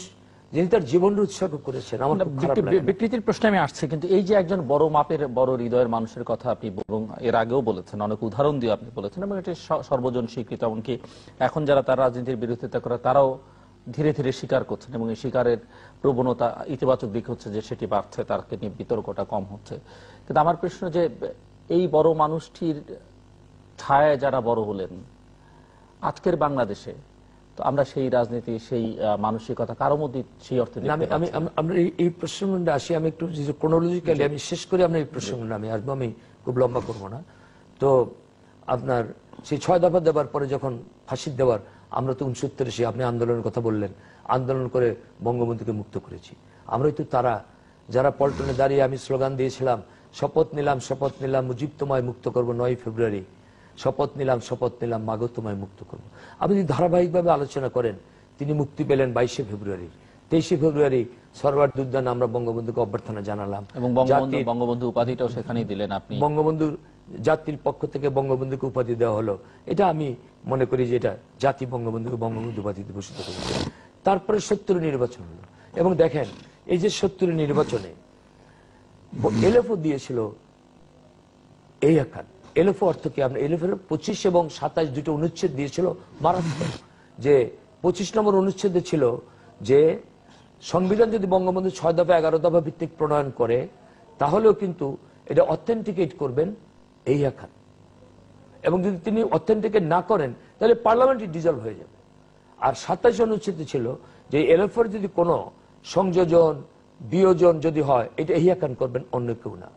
যিনি তার জীবন উৎসর্গ করেছেন, আমার খুব খারাপ লাগে। বিকৃতির প্রশ্নে আমি আসছি, কিন্তু এই যে একজন বড় মাপের, বড় হৃদয়ের মানুষের কথা আপনি এর আগেও বলেছেন, অনেক উদাহরণ দিয়ে আপনি বলেছেন, এবং এটি সর্বজন স্বীকৃত। এমনকি এখন যারা তার রাজনীতির বিরোধিতা করে তারাও ধীরে ধীরে স্বীকার করছেন, এবং এই স্বীকারের প্রবণতা ইতিবাচক দিক হচ্ছে যে সেটি বাড়ছে, তাকে নিয়ে বিতর্কটা কম হচ্ছে। কিন্তু আমার প্রশ্ন যে এই বড় মানুষটির ছায়ায় যারা বড় হলেন আজকের বাংলাদেশে, তো আমরা সেই রাজনীতি, সেই মানসিকতা কারো মধ্যে সেই অর্থে আমরা এই প্রসঙ্গে আসি। আমি একটু ক্রোনোলজিক্যালি আমি শেষ করে আমরা এই প্রসঙ্গে আমি আসবো, আমি খুব লম্বা করবো না। তো আপনার সেই 6 দফা দেওয়ার পরে যখন ফাঁসি দেওয়ার, আমরা তো 69 আপনি আন্দোলনের কথা বললেন, আন্দোলন করে বঙ্গবন্ধুকে মুক্ত করেছি। আমরাই তো তারা যারা পল্টনে দাঁড়িয়ে আমি স্লোগান দিয়েছিলাম, শপথ নিলাম মুজিব তোমায় মুক্ত করবো 9 ফেব্রুয়ারি, শপথ নিলাম মাগো তোমায় মুক্ত করবো। আপনি যদি ধারাবাহিকভাবে আলোচনা করেন, তিনি মুক্তি পেলেন 22 ফেব্রুয়ারি। 23 ফেব্রুয়ারি সরওয়ার দুদ্দান আমরা বঙ্গবন্ধুকে অভ্যর্থনা জানালাম, এবং বঙ্গবন্ধু উপাধিটাও সেখানেই দিলেন আপনি। বঙ্গবন্ধুর জাতির পক্ষ থেকে বঙ্গবন্ধুকে উপাধি দেওয়া হলো। এটা আমি মনে করি যে এটা জাতি বঙ্গবন্ধুকে বঙ্গবন্ধু উপাধিতে ভূষিত করেছে। তারপরে 70 নির্বাচন হলো, এবং দেখেন এই যে 70 নির্বাচনে এলএফও দিয়েছিল এই আকার। এলএফও অর্থ কি? আমরা এলএফ 25 এবং 27 দুটো অনুচ্ছেদ দিয়েছিল মারাত্মক। যে 25 নম্বর অনুচ্ছেদে ছিল যে সংবিধান যদি বঙ্গবন্ধু 6 দফা 11 দফা ভিত্তিক প্রণয়ন করে, তাহলেও কিন্তু এটা অথেন্টিকেট করবেন এই আকার, এবং যদি তিনি অথেন্টিকেট না করেন তাহলে পার্লামেন্টই ডিজলভ হয়ে যাবে। আর 27 অনুচ্ছেদে ছিল যে এলএফের যদি কোনো সংযোজন বিয়োজন যদি হয়, এটা এই আকার করবেন, অন্য কেউ না।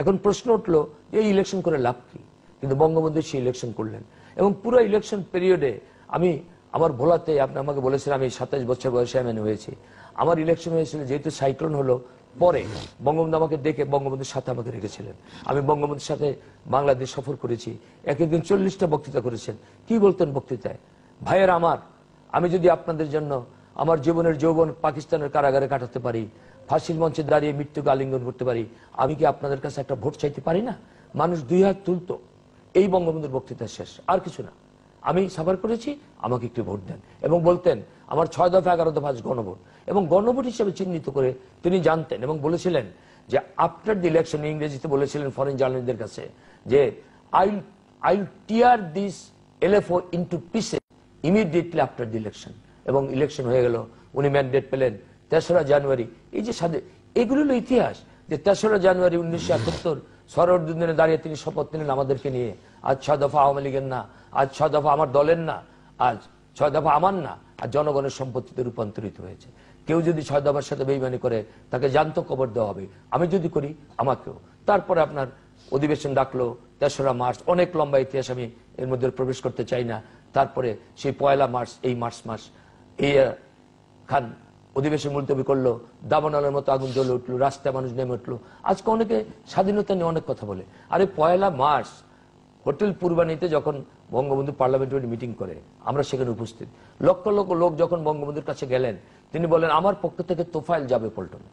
এখন প্রশ্ন উঠলো এই ইলেকশন করে লাভ কি? কিন্তু বঙ্গবন্ধু সেই ইলেকশন করলেন, এবং পুরো ইলেকশন পিরিয়ডে আমি আমার ভোলাতে, আপনি আমাকে বলেছিলেন আমি 27 বছর বয়সে এমএনএ হয়েছি, আমার ইলেকশন হয়েছিল যেহেতু সাইক্লোন হলো পরে, বঙ্গবন্ধু আমাকে ডেকে বঙ্গবন্ধুর সাথে আমাকে রেখেছিলেন। আমি বঙ্গবন্ধুর সাথে বাংলাদেশ সফর করেছি, এক একদিন 40টা বক্তৃতা করেছেন। কি বলতেন বক্তৃতায়? ভাইয়ের আমার, আমি যদি আপনাদের জন্য আমার জীবনের যৌবন পাকিস্তানের কারাগারে কাটাতে পারি, ফাঁসির মঞ্চে দাঁড়িয়ে মৃত্যুকে আলিঙ্গন করতে পারি, আমি কি আপনাদের কাছে একটা ভোট চাইতে পারি না? মানুষ 2 হাত তুলতো। এই বঙ্গবন্ধুর বক্তৃতা শেষ, আর কিছু না। আমি সাফার করেছি, আমাকে একটু ভোট দেন। এবং বলতেন আমার 6 দফা 11 দফা গণভোট, এবং গণভোট হিসেবে চিহ্নিত করে তিনি জানতেন, এবং বলেছিলেন যে আফটার দি ইলেকশন, ইংরেজিতে বলেছিলেন ফরেন জার্নালিস্টদের কাছে যে I tear this LFO into pieces immediately after the election. এবং ইলেকশন হয়ে গেল, উনি ম্যান্ডেট পেলেন 3রা জানুয়ারি। এই যে এগুলো হলো ইতিহাস। যে 3রা জানুয়ারি 1971 সরোয়ার্দিনে দাঁড়িয়ে তিনি শপথ নিলেন আমাদেরকে নিয়ে, আজ 6 দফা আওয়ামী লীগের না, আজ 6 দফা আমার দলের না, আজ 6 দফা আমার না, আর জনগণের সম্পত্তিতে রূপান্তরিত হয়েছে। কেউ যদি 6 দফার সাথে বেইমানি করে তাকে জ্যান্ত কবর দেওয়া হবে, আমি যদি করি আমাকেও। তারপরে আপনার অধিবেশন ডাকলো 3রা মার্চ, অনেক লম্বা ইতিহাস, আমি এর মধ্যে প্রবেশ করতে চাই না। তারপরে সেই 1লা মার্চ, এই মার্চ মাস এই খান অধিবেশন মুলতবি করলো, দাবানলের মতো আগুন জ্বলে উঠলো, রাস্তায় মানুষ নেমে উঠলো। আজকে অনেকে স্বাধীনতা নিয়ে অনেক কথা বলে, আরে 1লা মার্চ হোটেল পূর্বানীতে যখন বঙ্গবন্ধু পার্লামেন্টারি মিটিং করে, আমরা সেখানে উপস্থিত, লক্ষ লক্ষ লোক যখন বঙ্গবন্ধুর কাছে গেলেন, তিনি বলেন আমার পক্ষ থেকে তোফাইল যাবে পল্টনে,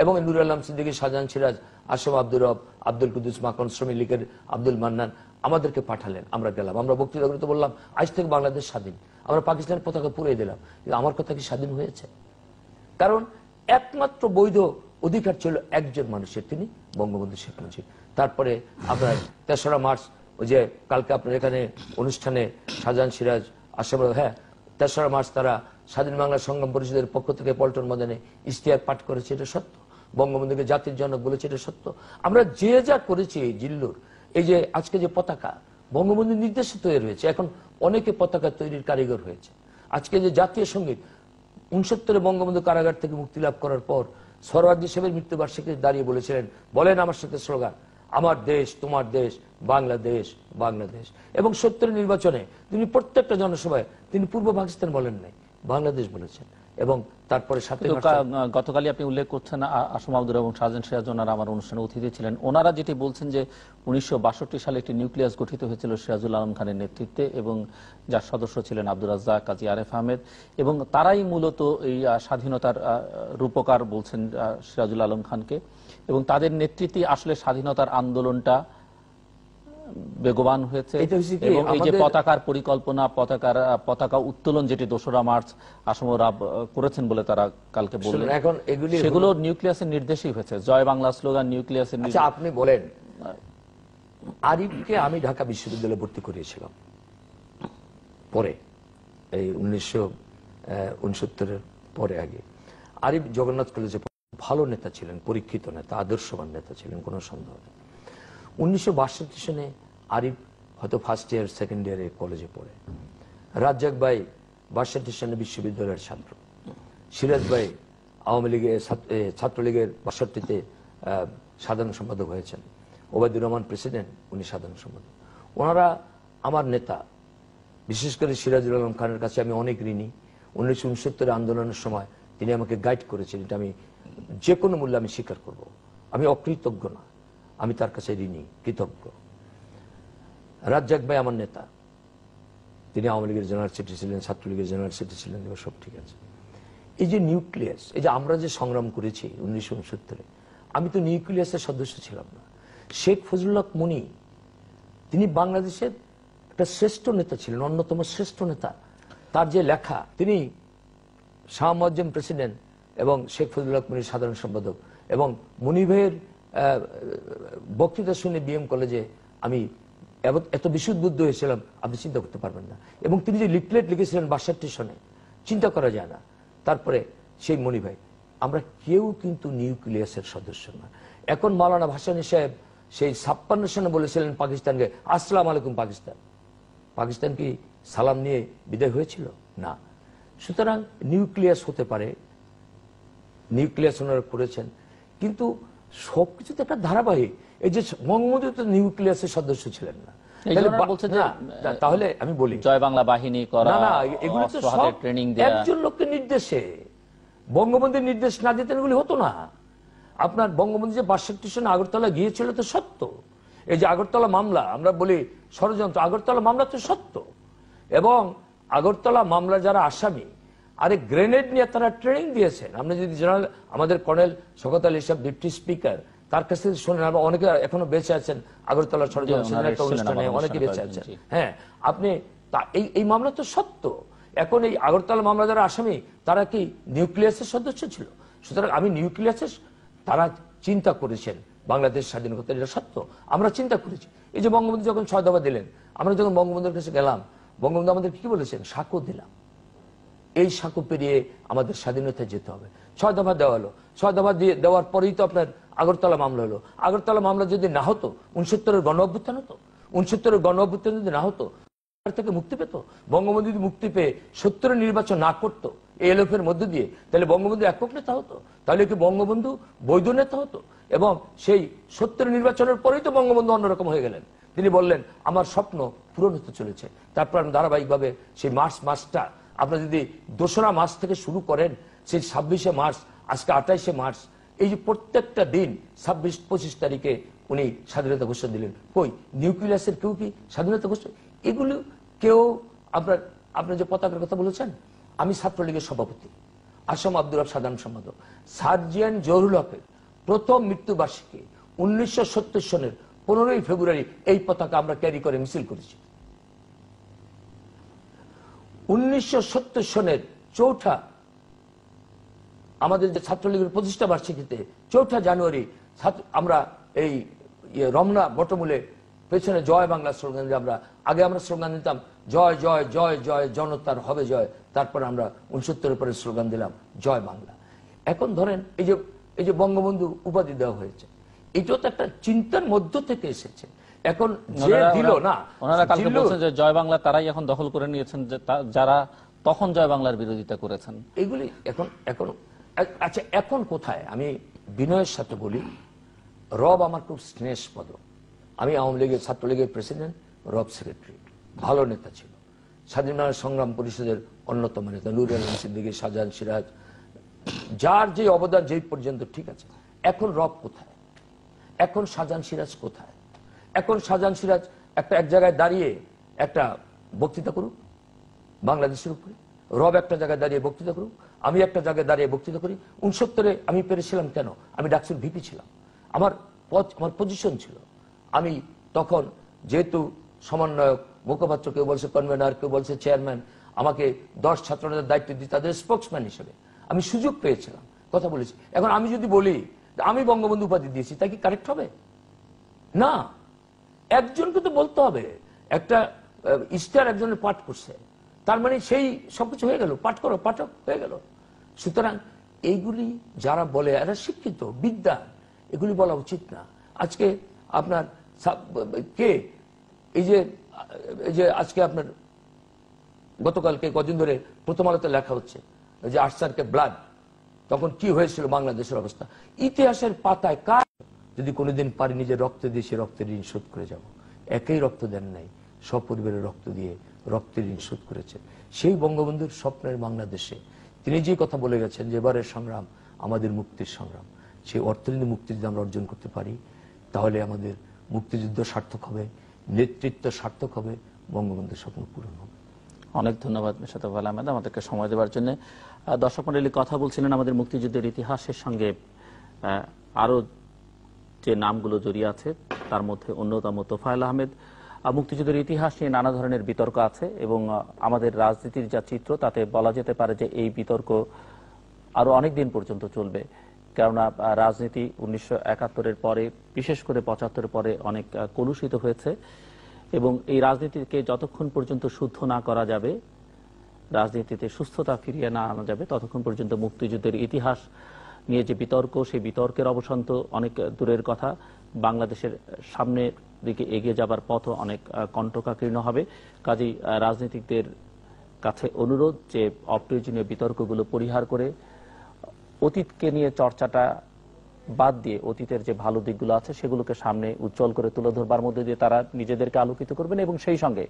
এবং নুর আলম সিদ্দিকী, শাহজাহান সিরাজ, আসম আব্দুর রব, আব্দুল কুদ্দুস মাখন, শ্রমিক লীগের আব্দুল মান্নান আমাদেরকে পাঠালেন। আমরা গেলাম, আমরা বক্তৃতা করতে বললাম আজ থেকে বাংলাদেশ স্বাধীন, আমরা পাকিস্তানের পতাকা পুড়িয়ে দিলাম। কিন্তু আমার কথা কি স্বাধীন হয়েছে? কারণ একমাত্র বৈধ অধিকার ছিল একজন মানুষের, তিনি বঙ্গবন্ধু শেখ মুজিব। তারপরে আমরা 3রা মার্চ, ওই যে কালকে আপনার এখানে অনুষ্ঠানে শাহজাহান সিরাজ, আসম, হ্যাঁ 3রা মার্চ তারা স্বাধীন বাংলা সংগ্রাম পরিষদের পক্ষ থেকে পল্টন ময়দানে ইশতেহার পাঠ করেছে, এটা সত্য। বঙ্গবন্ধুকে জাতির জনক বলেছে, এটা সত্য। আমরা যে যা করেছি জিল্লুর, এই যে আজকে যে পতাকা বঙ্গবন্ধুর নির্দেশে তৈরি হয়েছে, এখন অনেকে পতাকা তৈরির কারিগর হয়েছে। আজকে যে জাতীয় সঙ্গীত 69-এ বঙ্গবন্ধু কারাগার থেকে মুক্তি লাভ করার পর সরওয়ার্দী সাহেবের মৃত্যুবার্ষিকীতে দাঁড়িয়ে বলেছিলেন, বলেন আমার সাথে স্লোগান, আমার দেশ তোমার দেশ, বাংলাদেশ বাংলাদেশ। এবং 70-এর নির্বাচনে তিনি প্রত্যেকটা জনসভায় তিনি পূর্ব পাকিস্তান বলেন নাই, বাংলাদেশ বলেছেন। এবং তারপরে গতকালই আপনি উল্লেখ করছেন আসম আব্দুর এবং শাহজাহান সিরাজ ওনারা আমার অনুষ্ঠানে অতিথি ছিলেন, ওনারা যেটি বলছেন যে 1962 সালে একটি নিউক্লিয়াস গঠিত হয়েছিল সিরাজুল আলম খানের নেতৃত্বে, এবং যার সদস্য ছিলেন আব্দুর রাজ্জাক, কাজী আরেফ আহমেদ, এবং তারাই মূলত এই স্বাধীনতার রূপকার বলছেন সিরাজুল আলম খানকে, এবং তাদের নেতৃত্বে আসলে স্বাধীনতার আন্দোলনটা বেগবান হয়েছে। এবং এই যে পতাকার পরিকল্পনা, পতাকা উত্তোলন যেটি 2রা মার্চ আসম রাব করেছেন বলে তারা কালকে বললেন, এখন সেগুলো নিউক্লিয়াসের নির্দেশেই হয়েছে, জয় বাংলা স্লোগান নিউক্লিয়াসের। আচ্ছা, আপনি বলেন, আরিফকে আমি ঢাকা বিশ্ববিদ্যালয়ে ভর্তি করিয়েছিলাম পরে, এই 1969-এর পরে। আগে আরিফ জগন্নাথ কলেজে ভালো নেতা ছিলেন, পরীক্ষিত নেতা, আদর্শবান নেতা ছিলেন, কোনো সন্দেহ নেই। 1962 সনে আরিফ হয়তো ফার্স্ট ইয়ার সেকেন্ড ইয়ারে কলেজে পড়ে। রাজ্জাক ভাই 62 সনে বিশ্ববিদ্যালয়ের ছাত্র। সিরাজ ভাই আওয়ামী লীগের ছাত্রলীগের 62-তে সাধারণ সম্পাদক হয়েছেন। ওবায়দুর রহমান প্রেসিডেন্ট, উনি সাধারণ সম্পাদক। ওনারা আমার নেতা। বিশেষ করে সিরাজুল আলম খানের কাছে আমি অনেক ঋণী। 1969 আন্দোলনের সময় তিনি আমাকে গাইড করেছেন, এটা আমি যে কোনো মূল্যে আমি স্বীকার করব। আমি অকৃতজ্ঞ না, আমি তার কাছে ঋণী, কৃতজ্ঞ। রাজ্জাক ভাই আমার নেতা, তিনি আওয়ামী লীগের জেনারেল সেক্রেটারি ছিলেন, ছাত্রলীগের জেনারেল সেক্রেটারি ছিলেন, সব ঠিক আছে। এই যে নিউক্লিয়াস, এই যে আমরা যে সংগ্রাম করেছি 1969-এ, আমি তো নিউক্লিয়াসের সদস্য ছিলাম না। শেখ ফজলুল হক মনি, তিনি বাংলাদেশের একটা শ্রেষ্ঠ নেতা ছিলেন, অন্যতম শ্রেষ্ঠ নেতা। তার যে লেখা, তিনি শাহ মুয়াজ্জেম প্রেসিডেন্ট এবং শেখ ফজলুল হক মনির সাধারণ সম্পাদক, এবং মনি ভাইয়ের বক্তৃতা শুনে বিএম কলেজে আমি এত বিশুদ্ধ হয়েছিলাম, আপনি চিন্তা করতে পারবেন না। এবং তিনি যে লিফলেট লিখেছিলেন 62 সনে, চিন্তা করা যায় না। তারপরে সেই মনি ভাই, আমরা কেউ কিন্তু নিউক্লিয়াসের সদস্য না। এখন মাওলানা ভাসানী সাহেব সেই 56 সনে বলেছিলেন পাকিস্তানকে, আসসালামু আলাইকুম পাকিস্তান। পাকিস্তান কি সালাম নিয়ে বিদায় হয়েছিল? না। সুতরাং নিউক্লিয়াস হতে পারে, নিউক্লিয়াস ওনারা করেছেন, কিন্তু সবকিছুতে একটা ধারাবাহিক। এই যে বঙ্গবন্ধু তো নিউক্লিয়াসের সদস্য ছিলেন না, তাহলে আমি বলি জয় বাংলা বাহিনী করা, না, এগুলো তো সব একজন লোকের নির্দেশে। বঙ্গবন্ধুর নির্দেশ না দিতেন এগুলি হতো না। আপনার বঙ্গবন্ধু যে 62 সনে আগরতলা গিয়েছিল তো সত্য। এই যে আগরতলা মামলা, আমরা বলি ষড়যন্ত্র, আগরতলা মামলা তো সত্য। এবং আগরতলা মামলা যারা আসামি, আরে গ্রেনেড নিয়ে তারা ট্রেনিং দিয়েছেন। আপনি যদি জেনারেল আমাদের কর্নেল শওকত আলী সাহেব, ডিপটি স্পিকার, তার কাছ থেকে শুনেন, অনেকে এখনো বেঁচে আছেন আগরতলা ষড়যন্ত্র একটা অনুষ্ঠানে, অনেকে বেঁচে আছেন। হ্যাঁ, আপনি এই মামলা তো সত্য। এখন এই আগরতলা মামলা যারা আসামি, তারা কি নিউক্লিয়াসের সদস্য ছিল? সুতরাং আমি নিউক্লিয়াসের, তারা চিন্তা করেছেন বাংলাদেশ স্বাধীন করতে, এটা সত্য। আমরা চিন্তা করেছি। এই যে বঙ্গবন্ধু যখন 6 দফা দিলেন, আমরা যখন বঙ্গবন্ধুর কাছে গেলাম, বঙ্গবন্ধু আমাদের কি বলেছেন? সাঁকো দিলাম, এই সাঁকো পেরিয়ে আমাদের স্বাধীনতায় যেতে হবে। 6 দফা দেওয়া হলো, 6 দফা দিয়ে দেওয়ার পরেই তো আপনার আগরতলা মামলা হলো। আগরতলা মামলা যদি না হতো 69-এর গণ অভ্যুত্থান হতো, 69-এর গণ অভ্যুত্থান যদি না হতো থেকে মুক্তি পেত, বঙ্গবন্ধু যদি মুক্তি পেয়ে 70-এর নির্বাচন না করতো এলএফ এর মধ্যে দিয়ে, তাহলে বঙ্গবন্ধু একক নেতা হতো, তাহলে কি বঙ্গবন্ধু বৈধ নেতা হতো? এবং সেই 70-এর নির্বাচনের পরেই তো বঙ্গবন্ধু অন্যরকম হয়ে গেলেন। তিনি বললেন আমার স্বপ্ন পূরণ হতে চলেছে। তারপর ধারাবাহিকভাবে সেই মার্চটা আপনারা যদি 2রা মার্চ থেকে শুরু করেন, সেই 26শে মার্চ, আজকে 28শে মার্চ, এই যে প্রত্যেকটা দিন 26-25 তারিখে উনি স্বাধীনতা ঘোষণা দিলেন। কই নিউক্লিয়াসের কেউ কি স্বাধীনতা ঘোষণা? এগুলো কেউ আপনার যে পতাকার কথা বলেছেন, আমি ছাত্রলীগের সভাপতি, আসাম আব্দুর রব সাধারণ সম্পাদক, সার্জিয়ান জহুরুল হকের প্রথম মৃত্যুবার্ষিকী 1970 সনের 15ই ফেব্রুয়ারি এই পতাকা আমরা ক্যারি করে মিছিল করেছি। 1970 সনের আমাদের যে ছাত্রলীগের প্রতিষ্ঠা বার্ষিকীতে 4 জানুয়ারি আমরা এই রমনা বটমূলে পেছনে জয় বাংলা স্লোগান দিয়ে আমরা স্লোগান দিতাম জয় জয় জয় জয় জনতার হবে জয়। তারপর আমরা 69-এর পরে স্লোগান দিলাম জয় বাংলা। এখন ধরেন এই যে বঙ্গবন্ধু উপাধি দেওয়া হয়েছে, এটাও তো একটা চিন্তার মধ্য থেকে এসেছে। এখন যে দিল না, ওনারা কালকে বলছেন যে জয় বাংলা তারাই এখন দখল করে নিয়েছেন, যে যারা তখন জয় বাংলার বিরোধিতা করেছেন। এগুলি এখন আচ্ছা, এখন কোথায়? আমি বিনয়ের সাথে বলি, রব আমার খুব স্নেহস্পদ। আমি আওয়ামী লীগের ছাত্রলীগের প্রেসিডেন্ট, রব সেক্রেটারি, ভালো নেতা ছিল, স্বাধীন বাংলা সংগ্রাম পরিষদের অন্যতম নেতা, নুরুল আলম সিদ্দিকী, শাহজাহান সিরাজ, যার যে অবদান যেই পর্যন্ত ঠিক আছে। এখন রব কোথায়? এখন শাহজাহান সিরাজ কোথায়? এখন শাহজাহান সিরাজ এক জায়গায় দাঁড়িয়ে একটা বক্তৃতা করুক বাংলাদেশের উপরে, রব একটা জায়গায় দাঁড়িয়ে বক্তৃতা করুক, আমি একটা জায়গায় দাঁড়িয়ে বক্তৃতা করি। 69-এ আমি পেরেছিলাম কেন? আমি ডাকসুর ভিপি ছিলাম, আমার পজিশন ছিল। আমি তখন যেহেতু সমন্বয়ক, মুখপাত্র, কেউ বলছে কনভেনার, কেউ বলছে চেয়ারম্যান, আমাকে 10 ছাত্রদের দায়িত্ব দিয়ে তাদের স্পোক্সম্যান হিসেবে আমি সুযোগ পেয়েছিলাম, কথা বলেছি। এখন আমি যদি বলি আমি বঙ্গবন্ধু উপাধি দিয়েছি, তা কি কারেক্ট হবে? না, একজনকে তো বলতে হবে। একটা ইস্টার একজনের পাঠ করছে, তার মানে সেই সবকিছু হয়ে গেল, পাঠক হয়ে গেল। সুতরাং এইগুলি যারা বলে এরা শিক্ষিত, বিদ্যা, এগুলি বলা উচিত না। আজকে আপনার কে এই যে আজকে আপনার গতকালকে কদিন ধরে প্রথম আলোতে লেখা হচ্ছে যে আর্সারকে ব্লাড, তখন কি হয়েছিল বাংলাদেশের অবস্থা। ইতিহাসের পাতায় কার যদি কোনোদিন পারি নিজের রক্ত দিয়ে সে রক্তের ঋণ শোধ করে যাব। একেই রক্ত দেন নাই, সপরিবারের রক্ত দিয়ে রক্তের ঋণ শোধ করেছে। সেই বঙ্গবন্ধুর স্বপ্নের বাংলাদেশে তিনি যে কথা বলে গেছেন যে এবারের সংগ্রাম আমাদের মুক্তির সংগ্রাম, সেই অর্থনীতি মুক্তি যদি আমরা অর্জন করতে পারি, তাহলে আমাদের মুক্তিযুদ্ধ সার্থক হবে, নেতৃত্ব সার্থক হবে, বঙ্গবন্ধুর স্বপ্ন পূরণ হবে। অনেক ধন্যবাদ মিশাত আল আহমেদ আমাদেরকে সময় দেওয়ার জন্য। দর্শক মণ্ডলী, কথা বলছিলেন আমাদের মুক্তিযুদ্ধের ইতিহাসের সঙ্গে আরো যে নামগুলো জড়িয়ে আছে তার মধ্যে অন্যতম তোফায়েল আহমেদ। মুক্তিযুদ্ধের ইতিহাস নিয়ে নানা ধরনের বিতর্ক আছে এবং আমাদের রাজনীতির যা চিত্র তাতে বলা যেতে পারে যে এই বিতর্ক আরো অনেক দিন পর্যন্ত চলবে। কেননা রাজনীতি 1971-এর পরে, বিশেষ করে 75-এর পরে অনেক কলুষিত হয়েছে এবং এই রাজনীতিকে যতক্ষণ পর্যন্ত শুদ্ধ না করা যাবে, রাজনীতিতে সুস্থতা ফিরিয়ে না আনা যাবে, ততক্ষণ পর্যন্ত মুক্তিযুদ্ধের ইতিহাস নিয়ে যে বিতর্ক, সেই বিতর্কের অবসান তো অনেক দূরের কথা, বাংলাদেশের সামনের দিকে এগিয়ে যাবার পথও অনেক কণ্টকাকীর্ণ হবে। কাজেই রাজনীতিকদের কাছে অনুরোধ যে অপ্রয়োজনীয় বিতর্কগুলো পরিহার করে অতীতকে নিয়ে চর্চাটা বাদ দিয়ে অতীতের যে ভালো দিকগুলো আছে সেগুলোকে সামনে উজ্জ্বল করে তুলে ধরবার মধ্যে দিয়ে তারা নিজেদেরকে আলোকিত করবেন এবং সেই সঙ্গে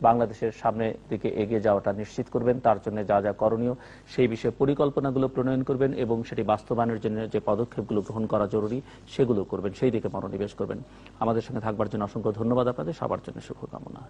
বাংলাদেশের সামনে দিকে এগিয়ে যাওয়াটা নিশ্চিত করবেন। তার জন্য যা যা করণীয় সেই বিষয়ে পরিকল্পনাগুলো প্রণয়ন করবেন এবং সেটি বাস্তবায়নের জন্য যে পদক্ষেপগুলো গ্রহণ করা জরুরি সেগুলো করবেন, সেই দিকে মনোনিবেশ করবেন। আমাদের সঙ্গে থাকবার জন্য অসংখ্য ধন্যবাদ আপনাদের, সবার জন্য শুভকামনা।